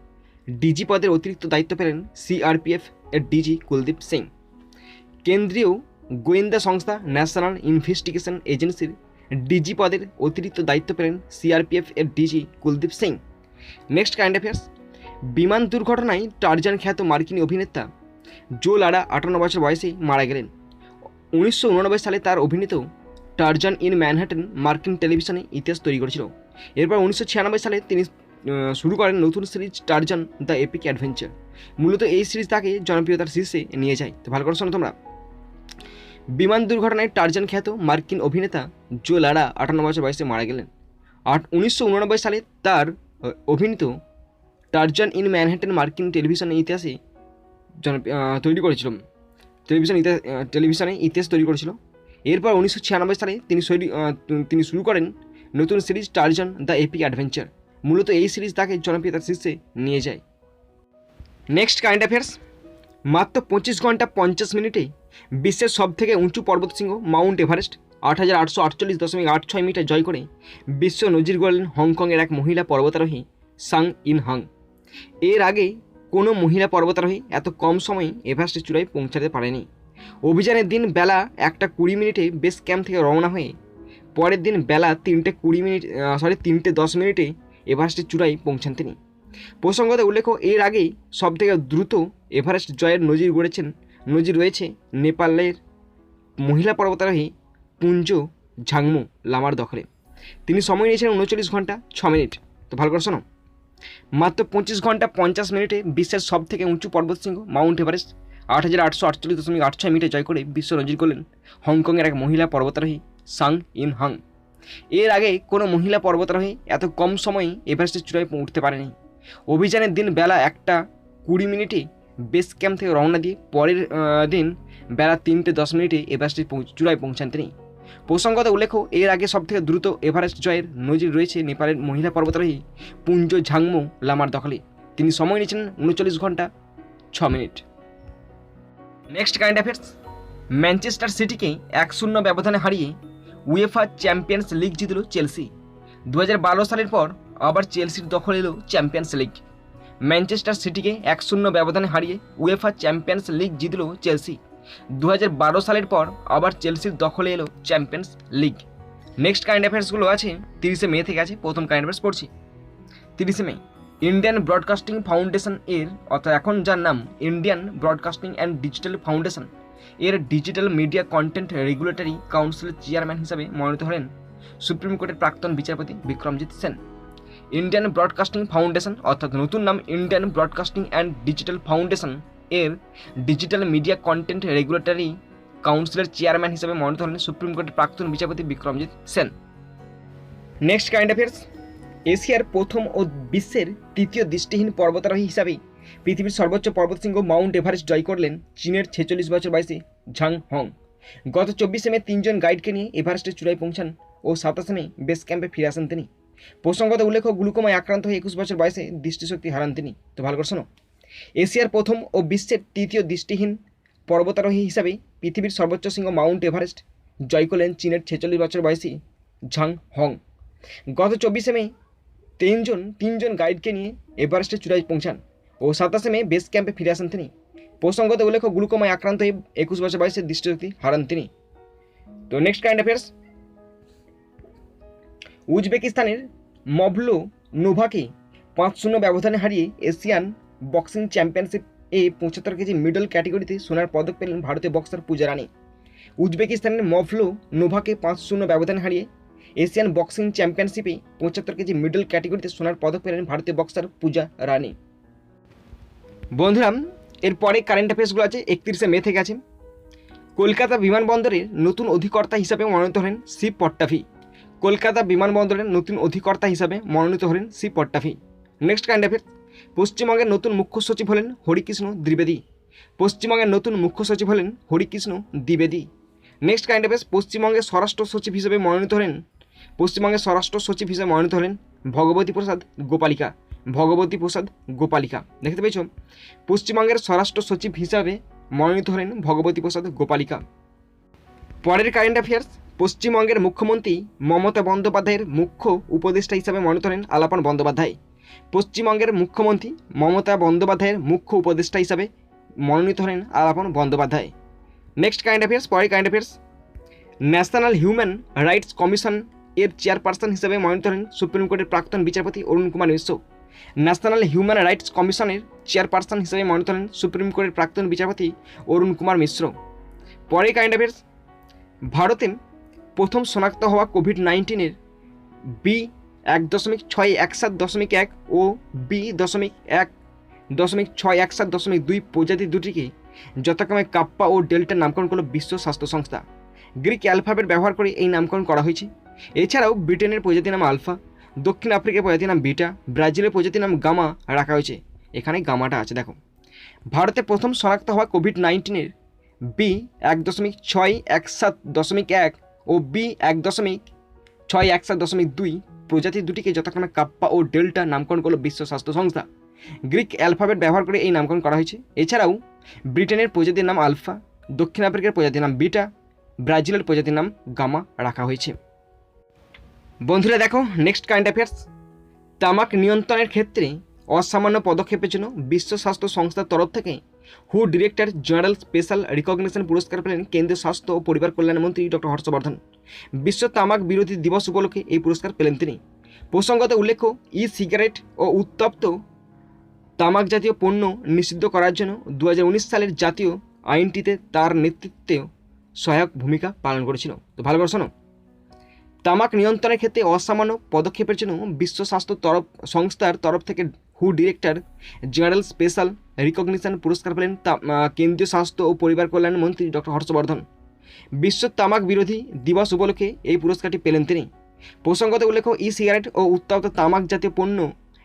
ডিজি পদের অতিরিক্ত দায়িত্ব পেলেন CRPF এর ডিজি কুলদীপ সিং। কেন্দ্রীয় গোয়েন্দা সংস্থা ন্যাশনাল ইনভেস্টিগেশন এজেন্সির ডিজি পদের অতিরিক্ত দায়িত্ব পেলেন CRPF এর DG Kuldeep Singh. Next current affairs, বিমান দুর্ঘটনায় টারজান খ্যাত মার্কিন অভিনেতা জো লাডা 58 বছর বয়সে মারা গেলেন। 1989 সালে তার অভিনীত টারজান ইন ম্যানহাটন মার্কিন টেলিভিশনে ইতিহাস তৈরি করেছিল। এরপর 1996 সালে তিনি শুরু করেন নতুন series Tarzan the epic adventure. মূলত এই সিরিজ তাকে জনপ্রিয়তার শীর্ষে নিয়ে যায়। তো ভালো করে শোনো তোমরা। বিমান দুর্ঘটনায় টারজান খ্যাত মার্কিন অভিনেতা জো লাডা 58 বছর বয়সে মারা গেলেন। 1989 সালে তার অভিনীত টারজান ইন ম্যানহাটন মার্কিন টেলিভিশনের ইতিহাসে টেলিভিশনে ইতিহাস তৈরি করেছিল। এরপর 1996 সালে তিনি শুরু করেন নতুন series Tarzan the epic adventure. মূলত এই সিরিজ তাকে জনপ্রিয়তার শীর্ষে নিয়ে যায়। নেক্সট কারেন্ট অ্যাফেয়ার্স, মাত্র 25 ঘন্টা 50 মিনিটে বিশ্বের সবথেকে উঁচু পর্বতশৃঙ্গ মাউন্ট এভারেস্ট 8848.86 মিটার জয় করে বিশ্ব নজির গড়লেন হংকংয়ের এক মহিলা পর্বতারোহী সাং ইন হাং। এর আগে কোনো মহিলা পর্বতারোহী এত কম সময়ে এভারেস্টের চূড়ায় পৌঁছাতে পারেনি। অভিযানের দিন বেলা 1:20 বেস ক্যাম্প থেকে রওনা হয়ে পরের দিন বেলা 3:10 মিনিটে এভারেস্টের চূড়ায় পৌঁছান তিনি। প্রসঙ্গত উল্লেখ্য, এর আগেই সবথেকে দ্রুত এভারেস্ট জয়ের নজির রয়েছে নেপালের মহিলা পর্বতারোহী পুঞ্জ ঝাংমু লামার দখলে। তিনি সময় নিয়েছিলেন 39 ঘন্টা 6 মিনিট। তো ভালো করে শোনো। মাত্র 25 ঘন্টা 50 মিনিটে বিশ্বের সবথেকে উঁচু পর্বতশৃঙ্গ মাউন্ট এভারেস্ট 8848.86 মিটার জয় করে বিশ্ব নজির করলেন হংকংয়ের এক মহিলা পর্বতারোহী সাং ইন হাং। এর আগে কোনো মহিলা পর্বতারোহী এত কম সময়ে এভারেস্টের চূড়ায় উঠতে পারেনি। অভিযানের দিন বেলা 1:20 বেস ক্যাম্প থেকে রওনা দিয়ে পরের দিন বেলা 3:10 এভারেস্টের চূড়ায় পৌঁছান তিনি। প্রসঙ্গত উল্লেখ্য, এর আগে সবথেকে দ্রুত এভারেস্ট জয়ের নজির রয়েছে নেপালের মহিলা পর্বতারোহী পুঞ্জ ঝাংমু লামার দখলে। তিনি সময় নিয়েছেন 39 ঘন্টা 6 minute. Next current affairs, Manchester সিটিকে 1-0 ব্যবধানে হারিয়ে উয়েফা চ্যাম্পিয়ন্স লিগ জিতল চেলসি। 2012 সালের পর আবার চেলসির দখল এলো চ্যাম্পিয়ন্স লিগ। ম্যানচেস্টার সিটিকে 1-0 ব্যবধানে হারিয়ে উয়েফা চ্যাম্পিয়ন্স লিগ জিতল চেলসি। 2012 সালের পর আবার চেলসির দখলে এলো চ্যাম্পিয়ন্স লিগ। নেক্সট কারেন্ট অ্যাফেয়ার্সগুলো আছে 30 মে থেকে আছে। প্রথম কারেন্ট অ্যাফেয়ার্স পড়ছি। 30 মে, ইন্ডিয়ান ব্রডকাস্টিং ফাউন্ডেশন এর অর্থাৎ এখন যার নাম Indian broadcasting and digital foundation এর ডিজিটাল মিডিয়া কন্টেন্ট রেগুলেটরি কাউন্সিলের চেয়ারম্যান হিসাবে মনোনীত হলেন সুপ্রিম কোর্টের প্রাক্তন বিচারপতি Bikramjit Sen. Indian broadcasting foundation অর্থাৎ নতুন নাম Indian broadcasting and digital foundation এর ডিজিটাল মিডিয়া কন্টেন্ট রেগুলেটরি কাউন্সিলের চেয়ারম্যান হিসেবে মনোনীত হলেন সুপ্রিম কোর্টের প্রাক্তন বিচারপতি Bikramjit Sen. Next current affairs, এশিয়ার প্রথম ও বিশ্বের তৃতীয় দৃষ্টিহীন পর্বতারোহী হিসাবে পৃথিবীর সর্বোচ্চ পর্বতশৃঙ্গ মাউন্ট এভারেস্ট জয় করলেন চীনের 46 বছর বয়সী ঝাং হং। গত 24 মে 3 জন গাইডকে নিয়ে এভারেস্টের চূড়ায় পৌঁছান ও 27 মে বেস ক্যাম্পে ফিরে আসেন তিনি। প্রসঙ্গত উল্লেখ্য, গ্লুকোমায় আক্রান্ত হয়ে 21 বছর বয়সে দৃষ্টিশক্তি হারান তিনি। তো ভালো করে শোনো, এশিয়ার প্রথম ও বিশ্বের তৃতীয় দৃষ্টিহীন পর্বতারোহী হিসাবে পৃথিবীর সর্বোচ্চ শৃঙ্গ মাউন্ট এভারেস্ট জয় করলেন চীনের 46 বছর বয়সী ঝাং হং। গত 24 মে 3 জন গাইডকে নিয়ে এভারেস্টের চূড়ায় পৌঁছান ও 27 মে বেস ক্যাম্পে ফিরে আসেন তিনি। প্রসঙ্গত উল্লেখ্য, গ্লুকোমায় আক্রান্ত হয়ে 21 বছর বয়সে দৃষ্টিশক্তি হারান তিনি। তো নেক্সট কারেন্ট অ্যাফেয়ার্স, উজবেকিস্তানের মভলো নোভাকে 5-0 ব্যবধানে হারিয়ে Asian boxing championship 75 KG middle ক্যাটেগরিতে সোনার পদক পেলেন ভারতীয় বক্সার পূজা রানী। উজবেকিস্তানের মভলো নোভাকে 5-0 ব্যবধানে হারিয়ে এশিয়ান বক্সিং চ্যাম্পিয়নশিপে 75 কেজি মিডল ক্যাটেগরিতে সোনার পদক পেলেন ভারতীয় বক্সার পূজা রানী। বন্ধুরা, এরপরে কারেন্ট অ্যাফেয়ার্সগুলো আছে 31 মে থেকে আছে। কলকাতা বিমানবন্দরের নতুন অধিকর্তা হিসাবে মনোনীত হলেন সি পট্টাভি। কলকাতা বিমানবন্দরের নতুন অধিকর্তা হিসাবে মনোনীত হলেন সি পট্টাভি। নেক্সট কারেন্ট অ্যাফেয়ার্স, পশ্চিমবঙ্গের নতুন মুখ্য সচিব হলেন হরিকৃষ্ণ দ্বিবেদী। পশ্চিমবঙ্গের নতুন মুখ্য সচিব হলেন হরিকৃষ্ণ দ্বিবেদী। নেক্সট কারেন্ট অ্যাফেয়ার্স, পশ্চিমবঙ্গের স্বরাষ্ট্র সচিব হিসেবে মনোনীত হলেন ভগবতী প্রসাদ গোপালিকা। ভগবতী প্রসাদ গোপালিকা, দেখতে পেয়েছ? পশ্চিমবঙ্গের স্বরাষ্ট্র সচিব হিসাবে মনোনীত হলেন ভগবতী প্রসাদ গোপালিকা। পরের কারেন্ট অ্যাফেয়ার্স, পশ্চিমবঙ্গের মুখ্যমন্ত্রী মমতা বন্দ্যোপাধ্যায়ের মুখ্য উপদেষ্টা হিসাবে মনোনীত হলেন আলাপন বন্দ্যোপাধ্যায়। পশ্চিমবঙ্গের মুখ্যমন্ত্রী মমতা বন্দ্যোপাধ্যায়ের মুখ্য উপদেষ্টা হিসাবে মনোনীত হলেন Alapan Bandyopadhyay. Next current affairs, পরের current affairs, national human rights commission এর চেয়ারপারসন হিসেবে মনোনীত হলেন সুপ্রিম কোর্টের প্রাক্তন বিচারপতি অরুণ কুমার মিশ্র। ন্যাশনাল হিউম্যান রাইটস কমিশনের চেয়ারপারসন হিসেবে মনোনীত হলেন সুপ্রিম কোর্টের প্রাক্তন বিচারপতি অরুণ কুমার মিশ্র। পরের কারেন্ট অ্যাফেয়ার্স, ভারতে প্রথম শনাক্ত হওয়া কোভিড-19 B.1.617.1 ও B.1.617.2 প্রজাতি দুটিকে যথাক্রমে কাপ্পা ও ডেল্টার নামকরণ করল বিশ্ব স্বাস্থ্য সংস্থা। গ্রিক অ্যালফাবেট ব্যবহার করে এই নামকরণ করা হয়েছে। এছাড়াও ব্রিটেনের প্রজাতির নাম আলফা, দক্ষিণ আফ্রিকার প্রজাতির নাম বিটা, ব্রাজিলের প্রজাতির নাম গামা রাখা হয়েছে। এখানে গামাটা আছে, দেখো। ভারতে প্রথম শনাক্ত হওয়া কোভিড-19 B.1.617.1 ও B.1.617.2 প্রজাতি দুটিকে যথাক্রমে কাপ্পা ও ডেল্টা নামকরণ করল বিশ্ব স্বাস্থ্য সংস্থা। গ্রিক অ্যালফাবেট ব্যবহার করে এই নামকরণ করা হয়েছে। এছাড়াও ব্রিটেনের প্রজাতির নাম আলফা, দক্ষিণ আফ্রিকার প্রজাতির নাম বিটা, ব্রাজিলের প্রজাতির নাম গামা রাখা হয়েছে। বন্ধুরা দেখো, নেক্সট কারেন্ট অ্যাফেয়ার্স, তামাক নিয়ন্ত্রণের ক্ষেত্রে অসামান্য পদক্ষেপের জন্য বিশ্ব স্বাস্থ্য সংস্থার তরফ থেকে হু ডিরেক্টর জেনারেল স্পেশাল রিকগনিশন পুরস্কার পেলেন কেন্দ্রীয় স্বাস্থ্য ও পরিবার কল্যাণ মন্ত্রী ডক্টর হর্ষবর্ধন। বিশ্ব তামাক বিরোধী দিবস উপলক্ষে এই পুরস্কার পেলেন তিনি। প্রসঙ্গত উল্লেখ্য, সিগারেট ও উত্তপ্ত তামাক জাতীয় পণ্য নিষিদ্ধ করার জন্য 2019 সালের জাতীয় আইনটিতে তার নেতৃত্বে সহায়ক ভূমিকা পালন করেছিল। তো ভালো করে শোনো, তামাক নিয়ন্ত্রণের ক্ষেত্রে অসামান্য পদক্ষেপের জন্য বিশ্ব স্বাস্থ্য সংস্থার তরফ থেকে হু ডিরেক্টর জেনারেল স্পেশাল রিকগনিশন পুরস্কার পেলেন কেন্দ্রীয় স্বাস্থ্য ও পরিবার কল্যাণ মন্ত্রী ডক্টর হর্ষবর্ধন। বিশ্ব তামাক বিরোধী দিবস উপলক্ষে এই পুরস্কারটি পেলেন তিনি। প্রসঙ্গত উল্লেখ্য, সিগারেট ও উত্তপ্ত তামাক জাতীয় পণ্য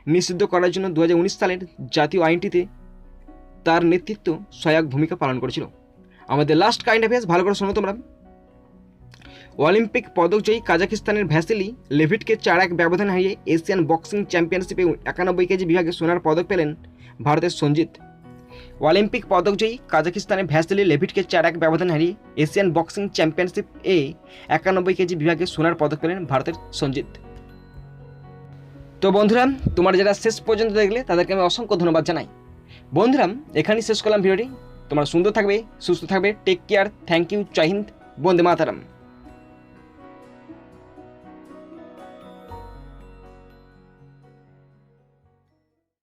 নিষিদ্ধ করার জন্য 2019 সালের জাতীয় আইনটিতে তার নেতৃত্ব সহায়ক ভূমিকা পালন করেছিল। আমাদের লাস্ট কারেন্ট অ্যাফেয়ার্স ভালো করে শোনো তোমরা। অলিম্পিক পদকজয়ী কাজাকিস্তানের ভ্যাসিলি লেভিটকে 4-1 ব্যবধানে হারিয়ে এশিয়ান বক্সিং চ্যাম্পিয়নশিপে 91 কেজি বিভাগে সোনার পদক পেলেন ভারতের সঞ্জিত। অলিম্পিক পদকজয়ী কাজাকিস্তানের ভ্যাসিলি লেভিটকে 4-1 ব্যবধানে হারিয়ে এশিয়ান বক্সিং চ্যাম্পিয়নশিপ 91 কেজি বিভাগে সোনার পদক পেলেন ভারতের সঞ্জিত। তো বন্ধুরা, তোমরা যারা শেষ পর্যন্ত দেখলে তাদেরকে আমি অসংখ্য ধন্যবাদ জানাই। বন্ধুরা, এখানেই শেষ করলাম ভিডিওটি। তোমরা সুন্দর থাকবে, সুস্থ থাকবে, take care, thank you, Jai Hind, Vande Mataram.